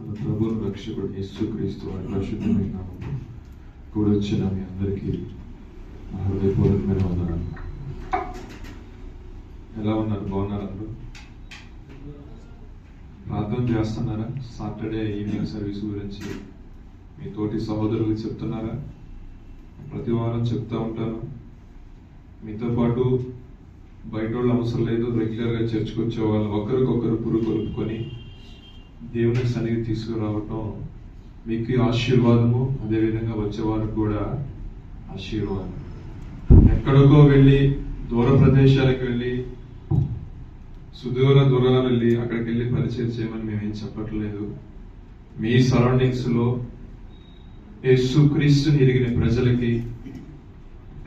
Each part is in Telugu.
మన ప్రభువు రక్షకుడు యేసుక్రీస్తు వారి పరిశుద్ధమైన నామములో కూడి వచ్చిన మీ అందరికీ నా హృదయపూర్వకమైన వందనాలు. ఎలా ఉన్నారు? బాగున్నారు అందరూ? ప్రార్థన చేస్తున్నారా? సాటర్డే ఈవినింగ్ సర్వీస్ గురించి మీ తోటి సహోదరులకు చెప్తున్నారా? ప్రతి వారం చెప్తూ ఉంటాను. మీతో పాటు బయట వాళ్ళు అవసరం లేదు, రెగ్యులర్గా చర్చకు వచ్చే వాళ్ళు ఒకరికొకరు పురుగొలుపుకొని దేవుని సన్నిధి తీసుకురావటం మీకు ఆశీర్వాదము. అదేవిధంగా వచ్చేవారు కూడా ఆశీర్వాదం. ఎక్కడికో వెళ్ళి దూర ప్రదేశాలకు వెళ్ళి దూరాలు వెళ్ళి అక్కడికి వెళ్ళి పరిచయం చేయమని మేమేం చెప్పట్లేదు. మీ సరౌండింగ్స్ లో యేసుక్రీస్తుని ఎరిగిన ప్రజలకి,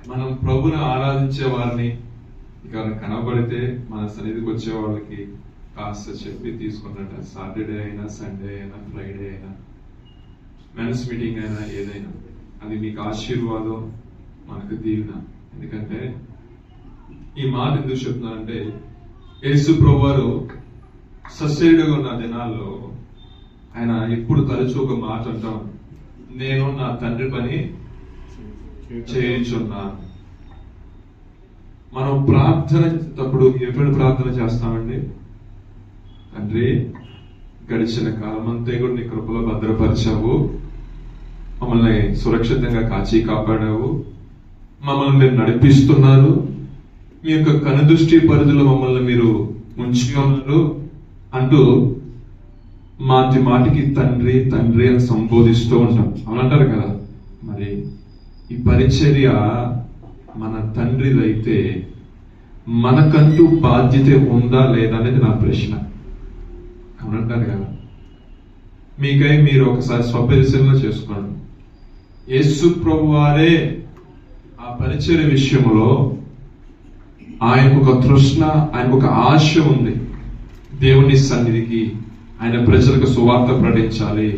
మనం ప్రభుని ఆరాధించే వారిని ఇక కనబడితే మన సన్నిధికి వచ్చే వాళ్ళకి కాస్త చెప్పి తీసుకున్నట్ట. సాటర్డే అయినా, సండే అయినా, ఫ్రైడే అయినా, మెన్స్ మీటింగ్ అయినా, ఏదైనా అది మీకు ఆశీర్వాదం, మనకు దీవెన. ఎందుకంటే ఈ మాట ఎందుకు చెప్తున్నానంటే, యేసు ప్రభువారు సస్యుడుగా ఉన్న దినాల్లో ఆయన ఎప్పుడు తరచూ ఒక మాట అంటాం, నేను నా తండ్రి పని చేయించున్నాను. మనం ప్రార్థన చేసేటప్పుడు ఎప్పుడు ప్రార్థన చేస్తామండి? తండ్రి, గడిచిన కాలం అంతా కూడా నీ కృపలో భద్రపరిచావు, మమ్మల్ని సురక్షితంగా కాచి కాపాడావు, మమ్మల్ని మీరు నడిపిస్తున్నారు, మీ యొక్క కనుదృష్టి పరిధిలో మమ్మల్ని మీరు ఉంచి ఉన్నారు అంటూ మాటికి తండ్రి తండ్రి అని సంబోధిస్తూ ఉంటాం. అవునంటారు కదా? మరి ఈ పరిచర్య మన తండ్రిదైతే మనకంటూ బాధ్యత ఉందా లేదా అనేది నా ప్రశ్న. అవునంటారు కదా? మీకై మీరు ఒకసారి స్వపరిశీలన చేసుకోండి. యేసు ప్రభువారే ఆ పరిచర్య విషయంలో ఆయనకు ఒక తృష్ణ, ఆయనకు ఒక ఆశ ఉంది. దేవుని సన్నిధికి ఆయన ప్రజలకు సువార్త ప్రకటించాలి,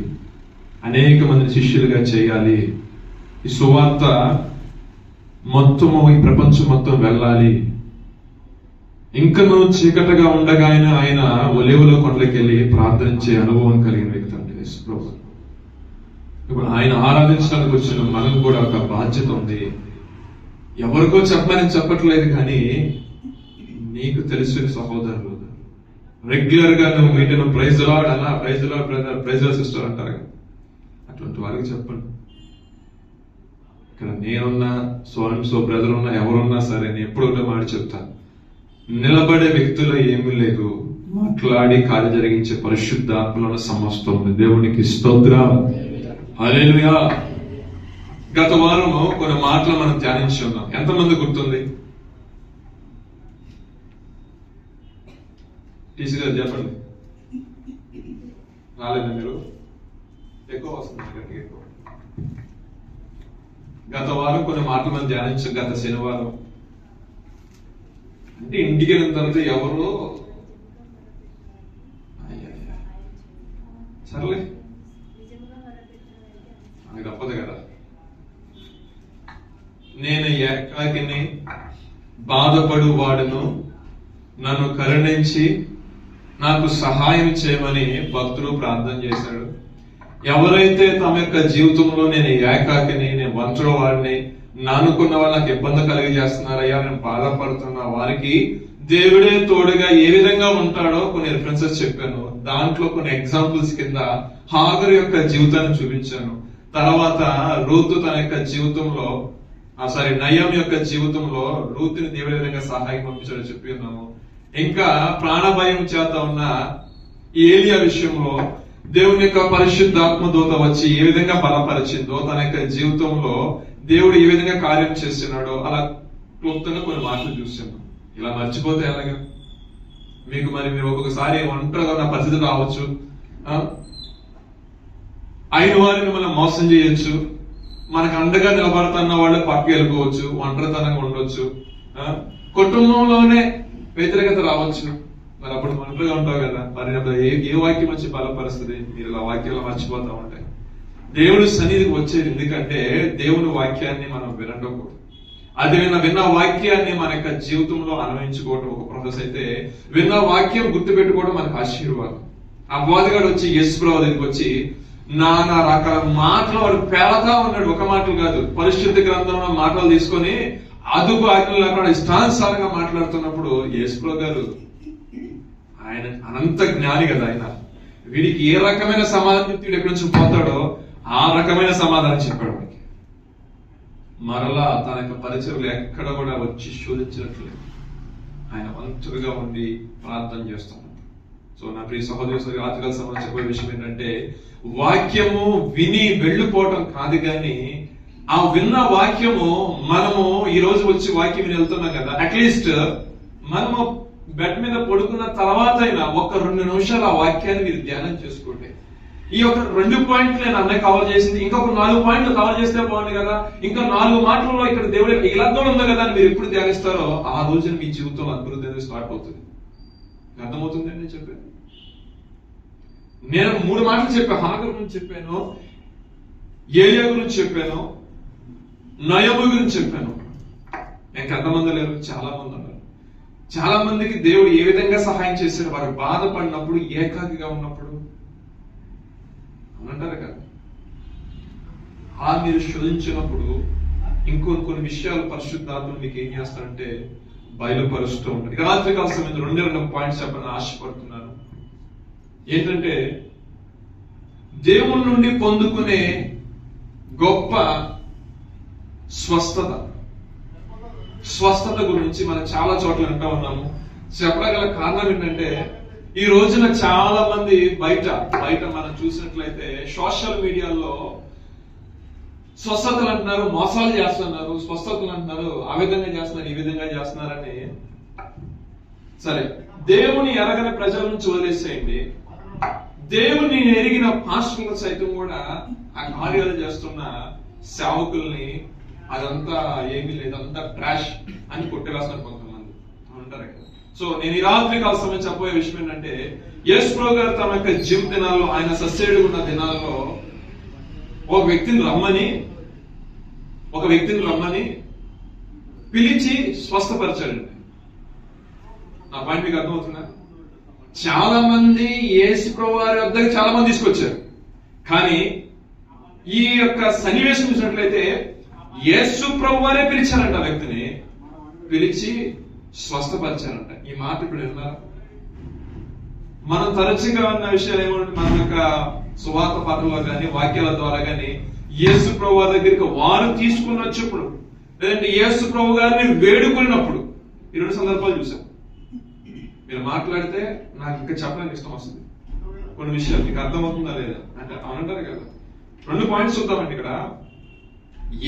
అనేక మంది శిష్యులుగా చేయాలి, ఈ సువార్త మొత్తము ఈ ప్రపంచం మొత్తం వెళ్ళాలి. ఇంకనూ చీకటగా ఉండగా ఆయన ఒలివలో కొండలకి వెళ్ళి ప్రార్థించే అనుభవం కలిగిన వ్యక్తి అంటే యేసు ప్రభు. ఇప్పుడు ఆయన ఆరాధించడానికి వచ్చిన మనకు కూడా ఒక బాధ్యత ఉంది. ఎవరికో చెప్పమని చెప్పట్లేదు, కానీ నీకు తెలిసిన సహోదరులు రెగ్యులర్ గా నువ్వు మీటింగ్ ప్రైజ్ లార్డ్ అన్నా, praise Lord brother, praise Lord sister అంటారు కదా, అటువంటి వారికి చెప్పండి. ఇక్కడ నేనున్నా, సో బ్రదర్ ఉన్నా, ఎవరున్నా సరే నేను ఎప్పుడు ఒకటే మాట చెప్తాను, నిలబడే వ్యక్తులు ఏమీ లేదు, మాట్లాడి కార్యం జరిగించే పరిశుద్ధాత్మలో సమస్తం ఉంది. దేవునికి స్తోత్రం, హల్లెలూయా. గత వారము కొన్ని మాటలు మనం ధ్యానించి ఉన్నాం. ఎంతమంది గుర్తుంది? టీసీ గారు చెప్పండి. రాలేదా మీరు? ఎక్కువ వస్తుంది. గత వారం కొన్ని మాటలు మనం ధ్యానించాం. గత శనివారం అంటే ఇంటికి వెళ్ళిన తర్వాత ఎవరు సర్లే అది తప్పదు కదా. నేను ఏకాకిని, బాధపడు వాడును, నన్ను కరుణించి నాకు సహాయం చేయమని భక్తుడు ప్రార్థన చేశాడు. ఎవరైతే తమ యొక్క జీవితంలో నేను ఏకాకిని, నేను ఒంటరి వాడిని, నానుకున్న వాళ్ళు నాకు ఇబ్బంది కలిగజేస్తున్నారయ్యా, నేను బాధపడుతున్నా, వారికి దేవుడే తోడుగా ఏ విధంగా ఉంటాడో కొన్ని రిఫరెన్సెస్ చెప్పాను. దాంట్లో కొన్ని ఎగ్జాంపుల్స్ కింద హాగరు యొక్క జీవితాన్ని చూపించాను. తర్వాత రూతు తన యొక్క జీవితంలో నయం యొక్క జీవితంలో రూతుని దేవుడి విధంగా సహాయం పంపించాడో చెప్పి ఉన్నాము. ఇంకా ప్రాణభయం చేత ఉన్న ఏలియా విషయంలో దేవుని యొక్క పరిశుద్ధాత్మ దూత వచ్చి ఏ విధంగా బలపరిచిందో, తన యొక్క జీవితంలో దేవుడు ఏ విధంగా కార్యం చేస్తున్నాడో అలా క్లుప్తంగా కొన్ని మాటలు చూసాము. ఇలా మర్చిపోతే ఎలాగా? మీరు ఒక్కొక్కసారి ఒంటరిగా ఉన్న పరిస్థితి రావచ్చు, అయిన వారిని మనం మోసం చేయొచ్చు, మనకు అండగా నిలబడుతున్న వాళ్ళు పక్కకి వెళ్ళిపోవచ్చు, ఒంటరితనంగా ఉండొచ్చు, కుటుంబంలోనే వ్యతిరేకత రావచ్చు. మరి అప్పుడు ఒంటరిగా ఉంటావు కదా. మరి ఏ వాక్యం వచ్చి బలపరుస్తుంది? మీరు ఇలా వాక్యాలు మర్చిపోతా ఉంటాయి. దేవుని సన్నిధికి వచ్చేది ఎందుకంటే దేవుని వాక్యాన్ని మనం వినకూడదు. అది విన్న వాక్యాన్ని మన యొక్క జీవితంలో అన్వయించుకోవడం ఒక ప్రాసెస్ అయితే, విన్న వాక్యం గుర్తుపెట్టుకోవడం మనకు ఆశీర్వాదం. ఆ బోధగాడు వచ్చి యేసుప్రభు దగ్గరికి వచ్చి నానా రకాల మాటలు వాడు పేలతా ఉన్నాడు. ఒక మాటలు కాదు, పరిశుద్ధ గ్రంథంలో మాటలు తీసుకొని అదుపు ఆజ్ఞలు లేకుండా ఇష్టానుసారంగా మాట్లాడుతున్నప్పుడు యేసుప్రభు గారు, ఆయన అనంత జ్ఞాని కదా, ఆయన వీడికి ఏ రకమైన సమాధానం చెప్తే వీడు ఎక్కడి నుంచి పోతాడో ఆ రకమైన సమాధానం చెప్పాడు వాడికి. మరలా తన యొక్క పరిచయలు ఎక్కడ కూడా వచ్చి శోధించినట్లేదు, ఆయన వంతుగా ఉండి ప్రార్థన చేస్తున్నాడు. సో నా ప్రియ సహోదరి రాత్రికాల సమయంలో చెప్పే విషయం ఏంటంటే, వాక్యము విని వెళ్ళిపోవటం కాదు, కానీ ఆ విన్న వాక్యము మనము ఈ రోజు వచ్చి వాక్యం విని వెళ్తున్నాం కదా, అట్లీస్ట్ మనము బెడ్ మీద పడుకున్న తర్వాత అయినా ఒక 2 నిమిషాలు ఆ వాక్యాన్ని మీరు ధ్యానం చేసుకోండి. ఈ యొక్క 2 పాయింట్లు నేను అన్నయ్య కవర్ చేసింది, ఇంకొక 4 పాయింట్లు కవర్ చేస్తే బాగుంది కదా, ఇంకా 4 మాటల్లో ఇక్కడ దేవుడు ఇలా ఉంది కదా అని మీరు ఎప్పుడు ధ్యానిస్తారో ఆ రోజున మీ జీవితంలో అద్భుతం స్టార్ట్ అవుతుంది. అర్థమవుతుందని నేను చెప్పాను. నేను 3 మాటలు చెప్పాను. హాగరు గురించి చెప్పాను, ఏలియా గురించి చెప్పాను, నయము గురించి చెప్పాను. నేను ఎంతమంది లేరు, చాలా మంది ఉన్నారు. చాలా మందికి దేవుడు ఏ విధంగా సహాయం చేశాడు, వారు బాధపడినప్పుడు, ఏకాకిగా ఉన్నప్పుడు అంటారు కదా, మీరు శోధించినప్పుడు కొన్ని విషయాలు పరిశుద్ధాత్మ మీకు ఏం చేస్తారంటే బయలుపరుస్తూ ఉంటారు. ఇక రాత్రి కాల సమయంలో 2 పాయింట్స్ చెప్పని ఆశపడుతున్నాను. ఏంటంటే, దేవుని నుండి పొందుకునే గొప్ప స్వస్థత గురించి మనం చాలా చోట్ల వింటా ఉన్నాము. చెప్పగల కారణం ఏంటంటే, ఈ రోజున చాలా మంది బయట మనం చూసినట్లయితే సోషల్ మీడియాలో స్వస్థతలు అంటున్నారు, మోసాలు చేస్తున్నారు, స్వస్థతలు అంటున్నారు, ఆ విధంగా చేస్తున్నారు, ఈ విధంగా చేస్తున్నారని. సరే, దేవుని ఎరగని ప్రజల నుంచి వదిలేసేయండి. దేవుని ఎరిగిన పాస్టర్లు సైతం కూడా ఆ కార్యాలు చేస్తున్న సేవకుల్ని అదంతా ఏమీ లేదు, అంతా ట్రాష్ అని కొట్టివేస్తున్నారు కొంతమంది అంటారు కదా. సో నేను ఈ రాత్రి కాల సమయం చెప్పబోయే విషయం ఏంటంటే, యేసుప్రభు గారు తమ యొక్క జిమ్ దినాల్లో, ఆయన సస్సేడు ఉన్న దినాల్లో ఒక వ్యక్తిని రమ్మని పిలిచి స్వస్థపరిచాడండి. నా పాయింట్ మీకు అర్థమవుతుందా? చాలా మంది యేసుప్రభు వారి వద్దకు చాలా మంది తీసుకొచ్చారు, కానీ ఈ యొక్క సన్నివేశం చూసినట్లయితే యేసుప్రభు వారే పిలిచారంట, ఆ వ్యక్తిని పిలిచి స్వస్థపరిచారంట. ఈ మాట ఇప్పుడు విన్నారా? మనం తరచుగా ఉన్న విషయాలు ఏమంటే, మన యొక్క సువార్త పాఠంలో కానీ వాక్యాల ద్వారా కానీ యేసు ప్రభు వారి దగ్గరికి వారు తీసుకుని వచ్చినప్పుడు, లేదంటే యేసు ప్రభు గారిని వేడుకున్నప్పుడు, ఈ 2 సందర్భాలు చూసాం. మీరు మాట్లాడితే నాకు ఇంకా చెప్పడానికి ఇష్టం వస్తుంది కొన్ని విషయాలు, మీకు అర్థమవుతుందా లేదా అంటే అనంటారు కదా. 2 పాయింట్స్ చూద్దామండి. ఇక్కడ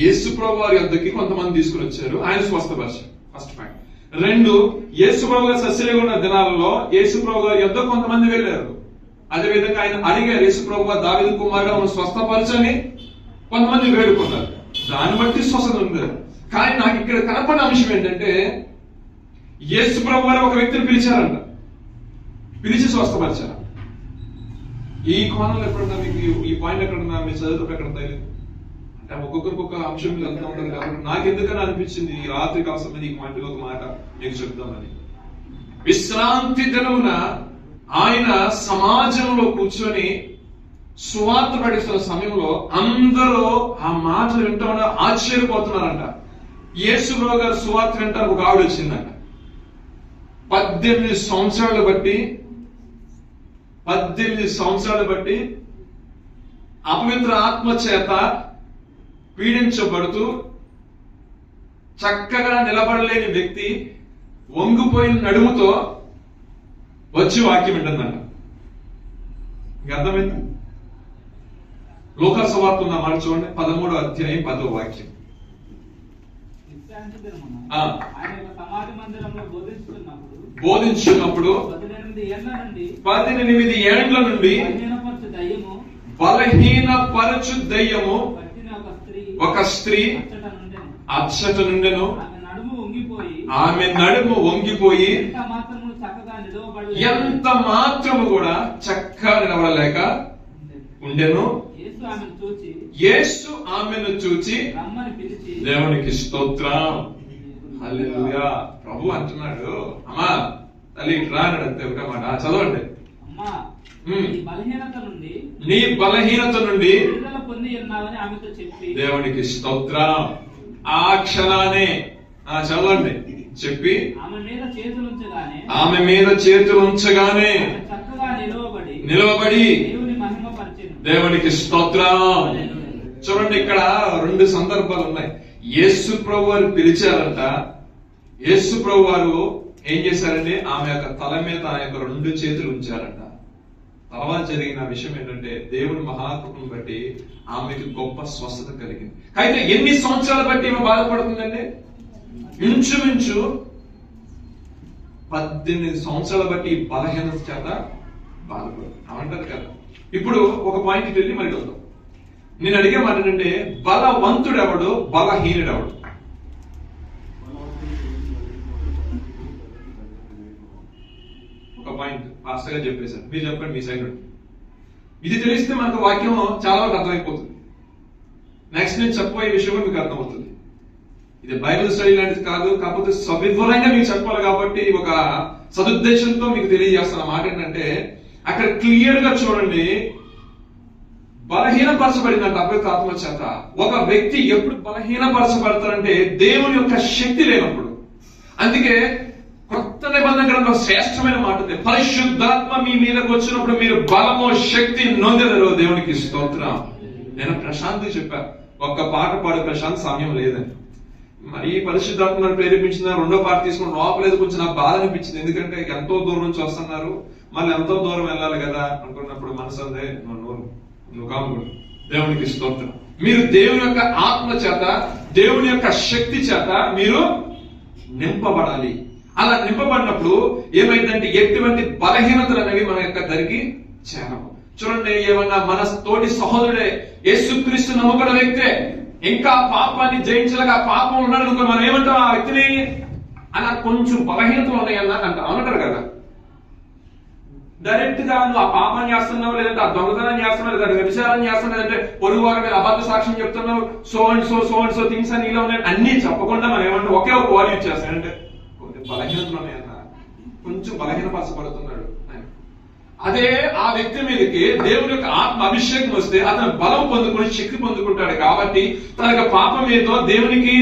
యేసు ప్రభు వారి వద్దకి కొంతమంది తీసుకుని వచ్చారు, ఆయన స్వస్థపరిచారు. First point. 2, యేసు ప్రభు గారు సస్యలుగా ఉన్న దినాలలో యేసు ప్రభు గారి యొద్ద కొంతమంది వెళ్ళారు. అదే విధంగా ఆయన అడిగారు, యేసు ప్రభు గారు దావీదు కుమారుడు స్వస్థపరచని కొంతమంది వేడుకున్నారు. దాన్ని బట్టి స్వస్థత ఉంది. కానీ నాకు ఇక్కడ కనపడిన అంశం ఏంటంటే, యేసు ప్రభు వారు ఒక వ్యక్తిని పిలిచారంట, పిలిచి స్వస్థపరిచారు. ఈ కోణంలో ఎక్కడున్నా మీకు, ఈ పాయింట్ ఎక్కడున్నా మీ చదువుతో ఎక్కడ తెలియదు అంటే, ఒక్కొక్కరికి ఒక అంశం మీద వెళ్తూ ఉంటుంది. కాబట్టి నాకెందుకని అనిపించింది ఈ రాత్రి కాల సమయం ఈ పాయింట్ ఒక మాట మీకు చెప్తామని. విశ్రాంతి దినమున ఆయన సమాజంలో కూర్చొని సువార్త పడిస్తున్న సమయంలో అందరూ ఆ మాటలు వింటూ ఆశ్చర్యపోతున్నారంట. యేసుప్రభు గారు సువార్త వింటానికి ఒక ఆవిడ వచ్చిందంట. 18 సంవత్సరాలు బట్టి అపవిత్ర ఆత్మ చేత పీడించబడుతూ చక్కగా నిలబడలేని వ్యక్తి వంగిపోయిన నడుముతో వచ్చి వాక్యం వింటుందంట. మీకు అర్థమైంది? లూకా సువార్త ఉన్న మాట చూడండి, 13వ అధ్యాయం 10వ వాక్యం. బోధించున్నప్పుడు 18 ఏండ్ల నుండి బలహీనపరచు దయ్యము ఒక స్త్రీ అచ్చట నుండెను. ఆమె నడుము వంగిపోయి ఎంత మాత్రము కూడా చక్కగా నిలబడలేక ఉండెను. యేసు ఆమెను చూచి దేవునికి స్తోత్రం, హల్లెలూయా. ప్రభు అంటున్నాడు, అమ్మా తల్లి ఇట్లా అన్నాడు. అంతే ఒక మాట చదవండి. నీ బలహీనత నుండి విడుదల పొంది ఉన్నావని ఆమెతో చెప్పి, దేవునికి స్తోత్రం. ఆ క్షణానే చదవండి చెప్పి ఆమె మీద చేతులు ఉంచగానే చక్కగా నిలవబడి దేవుని మహిమపరిచెను. దేవునికి స్తోత్రం. చూడండి, ఇక్కడ 2 సందర్భాలు ఉన్నాయి. యేసు ప్రభు వారు పిలిచారంట. యేసు ప్రభు వారు ఏం చేశారంటే ఆమె యొక్క తల మీద ఆయన యొక్క 2 చేతులు ఉంచారంట. తర్వాత జరిగిన విషయం ఏంటంటే దేవుని మహాకృపను బట్టి ఆమెకి గొప్ప స్వస్థత కలిగింది. అయితే ఎన్ని సంవత్సరాలు బట్టి ఈమె బాధపడుతుందండి? ఇంచుమించు 18 సంవత్సరాల బట్టి బలహీనత చేత బాధపడుతుంది అమంటారు కదా. ఇప్పుడు ఒక పాయింట్ వెళ్ళి మరి వద్దాం. నేను అడిగే మాట ఏంటంటే, బలవంతుడెవడు, బలహీనుడెవడు? ఒక పాయింట్ ఫాస్ట్ గా చెప్పేశారు, మీరు చెప్పండి మీ సైడ్. ఇది తెలిస్తే మనకు వాక్యం చాలా వరకు అర్థమైపోతుంది. నెక్స్ట్ నేను చెప్పబోయే విషయం కూడా మీకు అర్థమవుతుంది. ఇది బైబిల్ స్టడీ లాంటిది కాదు, కాకపోతే సవివరంగా మీకు చెప్పాలి కాబట్టి ఒక సదుద్దేశంతో మీకు తెలియజేస్తున్న మాట ఏంటంటే, అక్కడ క్లియర్ గా చూడండి, బలహీనపరచబడినట్టు అపవిత్ర ఆత్మ చేత. ఒక వ్యక్తి ఎప్పుడు బలహీనపరచబడతారంటే దేవుని యొక్క శక్తి లేనప్పుడు. అందుకే కొత్త నిబంధన గ్రంథంలో శ్రేష్టమైన మాట ఉంది, పరిశుద్ధాత్మ మీ మీదకి వచ్చినప్పుడు మీరు బలము శక్తి నొందెదరు. దేవునికి స్తోత్రం. నేను ప్రశాంత్ చెప్పా, ఒక్క పాట పాడే ప్రశాంత్ సమయం లేదని. మరి పరిశుద్ధాత్మ ప్రేరేపించిన 2వ పాట తీసుకుని లోపలేదు కొంచెం నాకు బాధ అనిపించింది. ఎందుకంటే ఎంతో దూరం నుంచి వస్తున్నారు, మళ్ళీ ఎంతో దూరం వెళ్ళాలి కదా అనుకున్నప్పుడు మనసు అందే నువ్వు కాము. దేవునికి స్తోత్రం. మీరు దేవుని యొక్క ఆత్మ చేత, దేవుని యొక్క శక్తి చేత మీరు నింపబడాలి. అలా నింపబడినప్పుడు ఏమైందంటే ఎటువంటి బలహీనతలు అనేవి మన యొక్క దరికి చేరవు. చూడండి, ఏమన్నా మన తోటి సహోదరుడే యేసుక్రీస్తు నమ్ముకున్న వ్యక్తే ఇంకా పాపాన్ని జయించలేక ఆ పాపం ఉన్నాడు అనుకో, మనం ఏమంటాం ఆ వ్యక్తిని? అలా కొంచెం బలహీనతలు ఉన్నాయన్నా అంటారు కదా. డైరెక్ట్ గా నువ్వు ఆ పాపాన్ని చేస్తున్నావు, లేదంటే ఆ దొంగతనం చేస్తున్నావు, లేదంటే వ్యభిచారం చేస్తున్నావు, లేదంటే పొరుగు వారి మీద అబద్ధ సాక్ష్యం చెప్తున్నావు, సో అండ్ సో థింగ్స్ అని ఇలా ఉన్నాయి అన్ని చెప్పకుండా మనం ఏమంటే ఒకే ఒక వాల్యూ ఇచ్చేస్తాం. అంటే కొన్ని బలహీనతలు ఉన్నాయన్న, కొంచెం బలహీనపరచబడుతున్నాడు. అదే ఆ వ్యక్తి మీదకి దేవుని యొక్క ఆత్మ అభిషేకం వస్తే అతను బలం పొందుకుని శక్తి పొందుకుంటాడు. కాబట్టి తన యొక్క పాపం ఏదో, దేవునికి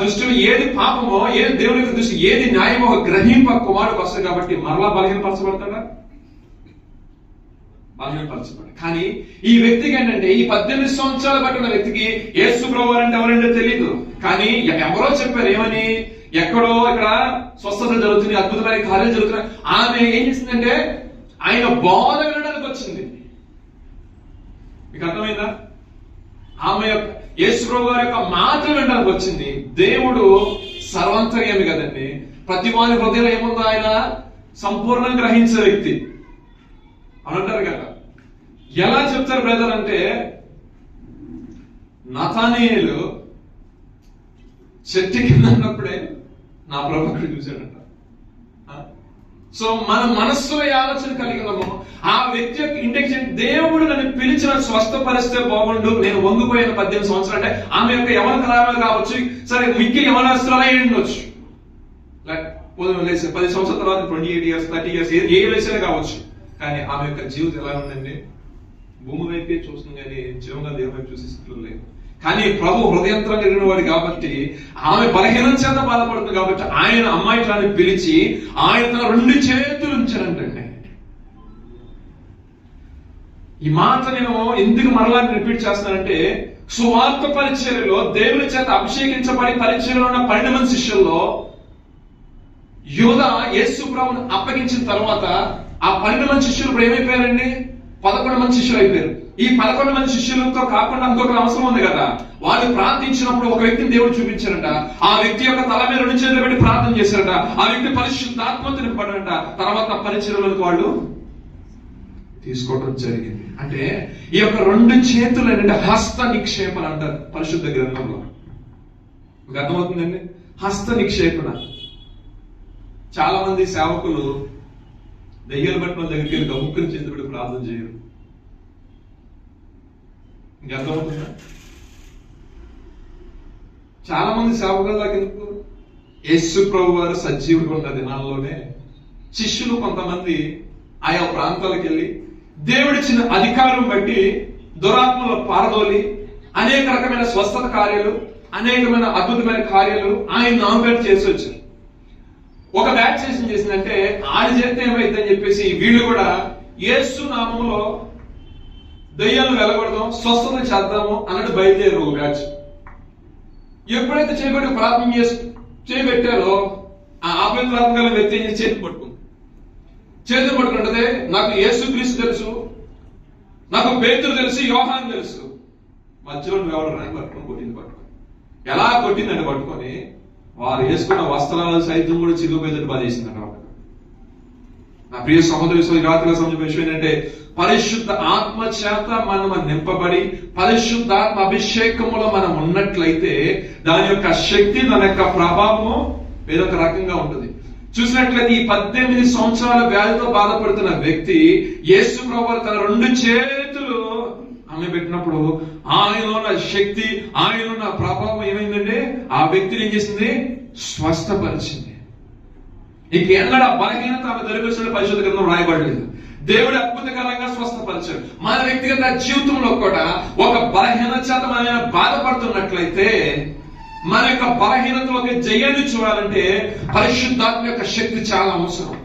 దృష్టిలో ఏది పాపమో, ఏది దేవునికి దృష్టి ఏది న్యాయమో గ్రహింప కుమారుడికి వస్తుంది. కాబట్టి మరలా బలహీనపరచబడతాడా? బలహీనపరచబడి. కానీ ఈ వ్యక్తికి ఏంటంటే, ఈ 18 సంవత్సరాలు పట్టిన వ్యక్తికి యేసు ప్రభువు అంటే ఎవరంటే తెలియదు. కానీ ఎవరో చెప్పారు, ఏమని? ఎక్కడో ఇక్కడ స్వస్థత జరుగుతుంది, అద్భుతమైన కార్యాలు జరుగుతున్నాయి. ఆమె ఏం చేసిందంటే ఆయన బోధ వినడానికి వచ్చింది. మీకు అర్థమైందా? ఆమె యొక్క యేసు ప్రభు గారి యొక్క మాటలు వినడానికి వచ్చింది. దేవుడు సర్వంతర్యామి కదండి. ప్రతి వారి హృదయంలో ఏముందో ఆయన సంపూర్ణంగా గ్రహించే వ్యక్తి అని అంటారు కదా. ఎలా చెప్తారు బ్రదర్ అంటే, నతానీయులు చెట్టు కింద ఉన్నప్పుడే నా ప్రభు అక్కడ చూశాడంట. సో మన మనస్సులో ఆలోచన కలిగినాము, ఆ వ్యక్తి యొక్క ఇంటెన్షన్, దేవుడు నన్ను పిలిచిన స్వస్థపరిస్తే బాగుండు, నేను వంగిపోయిన 18 సంవత్సరాలు అంటే ఆమె యొక్క యవన కాలాలు కావచ్చు, సరే మిక్కిలి యవనస్తులై ఉండొచ్చు, 10 సంవత్సరాల తర్వాత 28 years 30 years ఏ వయసులో కావచ్చు. కానీ ఆమె యొక్క జీవితం ఎలా ఉందండి? భూమి వైపే చూస్తుంది కానీ జీవంగా దేవుని వైపు చూసే స్థితిలో లేదు. కానీ ప్రభు హృదయంతో కలిగిన వాడు కాబట్టి, ఆమె బలహీనం చేత బాధపడుతుంది కాబట్టి ఆయన అమ్మాయిని పిలిచి ఆయన తన 2 చేతులు ఉంచారంటండి. ఈ మాట నేను ఎందుకు మరలా రిపీట్ చేస్తానంటే, సువార్త పరిచర్యలో దేవుని చేత అభిషేకించబడి పరిచర్యలో ఉన్న 12 మంది శిష్యుల్లో యూదా యేసు ప్రభువును అప్పగించిన తర్వాత ఆ 12 మంది శిష్యులు ఇప్పుడు ఏమైపోయారండి? 11 మంది శిష్యులు అయిపోయారు. ఈ 11 మంది శిష్యులతో కాకుండా ఇంకొక అవసరం ఉంది కదా. వాళ్ళు ప్రార్థించినప్పుడు ఒక వ్యక్తిని దేవుడు చూపించారంట. ఆ వ్యక్తి యొక్క తల మీద 2 చేతులు పెట్టి ప్రార్థన చేశారట. ఆ వ్యక్తి పరిశుద్ధాత్మతో నింపబడారంట. తర్వాత పరిచర్యలకు వాళ్ళు తీసుకోవడం జరిగింది. అంటే ఈ యొక్క 2 చేతులు ఏంటంటే హస్త నిక్షేపణ అంటారు పరిశుద్ధ గ్రంథంలో. మీకు అర్థమవుతుందండి? హస్త నిక్షేపణ. చాలా మంది సేవకులు దెయ్యాలు పట్టిన దగ్గరికి వెళ్ళి గముక్కుని చేతులు పెట్టి ప్రార్థన చేయరు. ఇంకా అర్థమవుతుందా? చాలా మంది సేవకుల దగ్గరకు యేసు ప్రభు వారు సజీవుడుగా ఉన్న దినాల్లోనే శిష్యులు కొంతమంది ఆయా ప్రాంతాలకు వెళ్ళి దేవుడిచ్చిన అధికారం బట్టి దురాత్మలో పారదోలి అనేక రకమైన స్వస్థత కార్యాలు, అనేకమైన అద్భుతమైన కార్యాలు ఆయన నామినేట్ చేసి వచ్చారు. ఒక బ్యాచ్ ఏం చేసిందంటే ఆడి చేస్తే ఏమైందని చెప్పేసి వీళ్ళు కూడా యేసు నామంలో దయ్యాలను వెలగొడదాం, స్వస్థత చేద్దాము అన్నట్టు బయలుదేరు ఒక బ్యాచ్. ఎప్పుడైతే చేయబడి ప్రార్థన చేయబెట్టారో ఆ అపవిత్రాత్మక వ్యక్తి ఏం చేసి చేతి పట్టుకుంటే నాకు యేసుక్రీస్తు తెలుసు, నాకు పేతురు తెలుసు, యోహాను తెలుసు. మధ్యలో ఎవరు రాని పట్టుకొని ఎలా కొట్టిందంటే పట్టుకొని వారు వేసుకున్న వస్త్రాలు సైతం కూడా చిరుగుపోయేటట్టు బాధ చేసిందంట. నా ప్రియ సహోదరి రాత్రిగా సంబంధించిన విషయం ఏంటంటే పరిశుద్ధ ఆత్మ చేత మనం నింపబడి పరిశుద్ధాత్మ అభిషేకములో మనం ఉన్నట్లయితే దాని యొక్క శక్తి, దాని యొక్క ప్రభావము వేరొక రకంగా ఉంటుంది. చూసినట్లయితే ఈ 18 సంవత్సరాల వ్యాధితో బాధపడుతున్న వ్యక్తి యేసు ప్రభువు తన 2 చేతులు ఆమె పెట్టినప్పుడు ఆయనలో ఉన్న శక్తి, ఆయనలో ఉన్న ప్రభావం ఏమైందంటే ఆ వ్యక్తిని ఏం చేసింది? స్వస్థపరిచింది. ఇక ఎన్నడ బలహీనత ఆమె దొరికిన పరిశుద్ధ గ్రంథం రాయబడలేదు. దేవుడు అద్భుతకరంగా స్వస్థపరిచాడు. మన వ్యక్తిగత జీవితంలో కూడా ఒక బలహీనత చేత మనం బాధపడుతున్నట్లయితే మన యొక్క బలహీనతలోకి జయాన్ని చూడాలంటే పరిశుద్ధాత్మ యొక్క శక్తి చాలా అవసరం.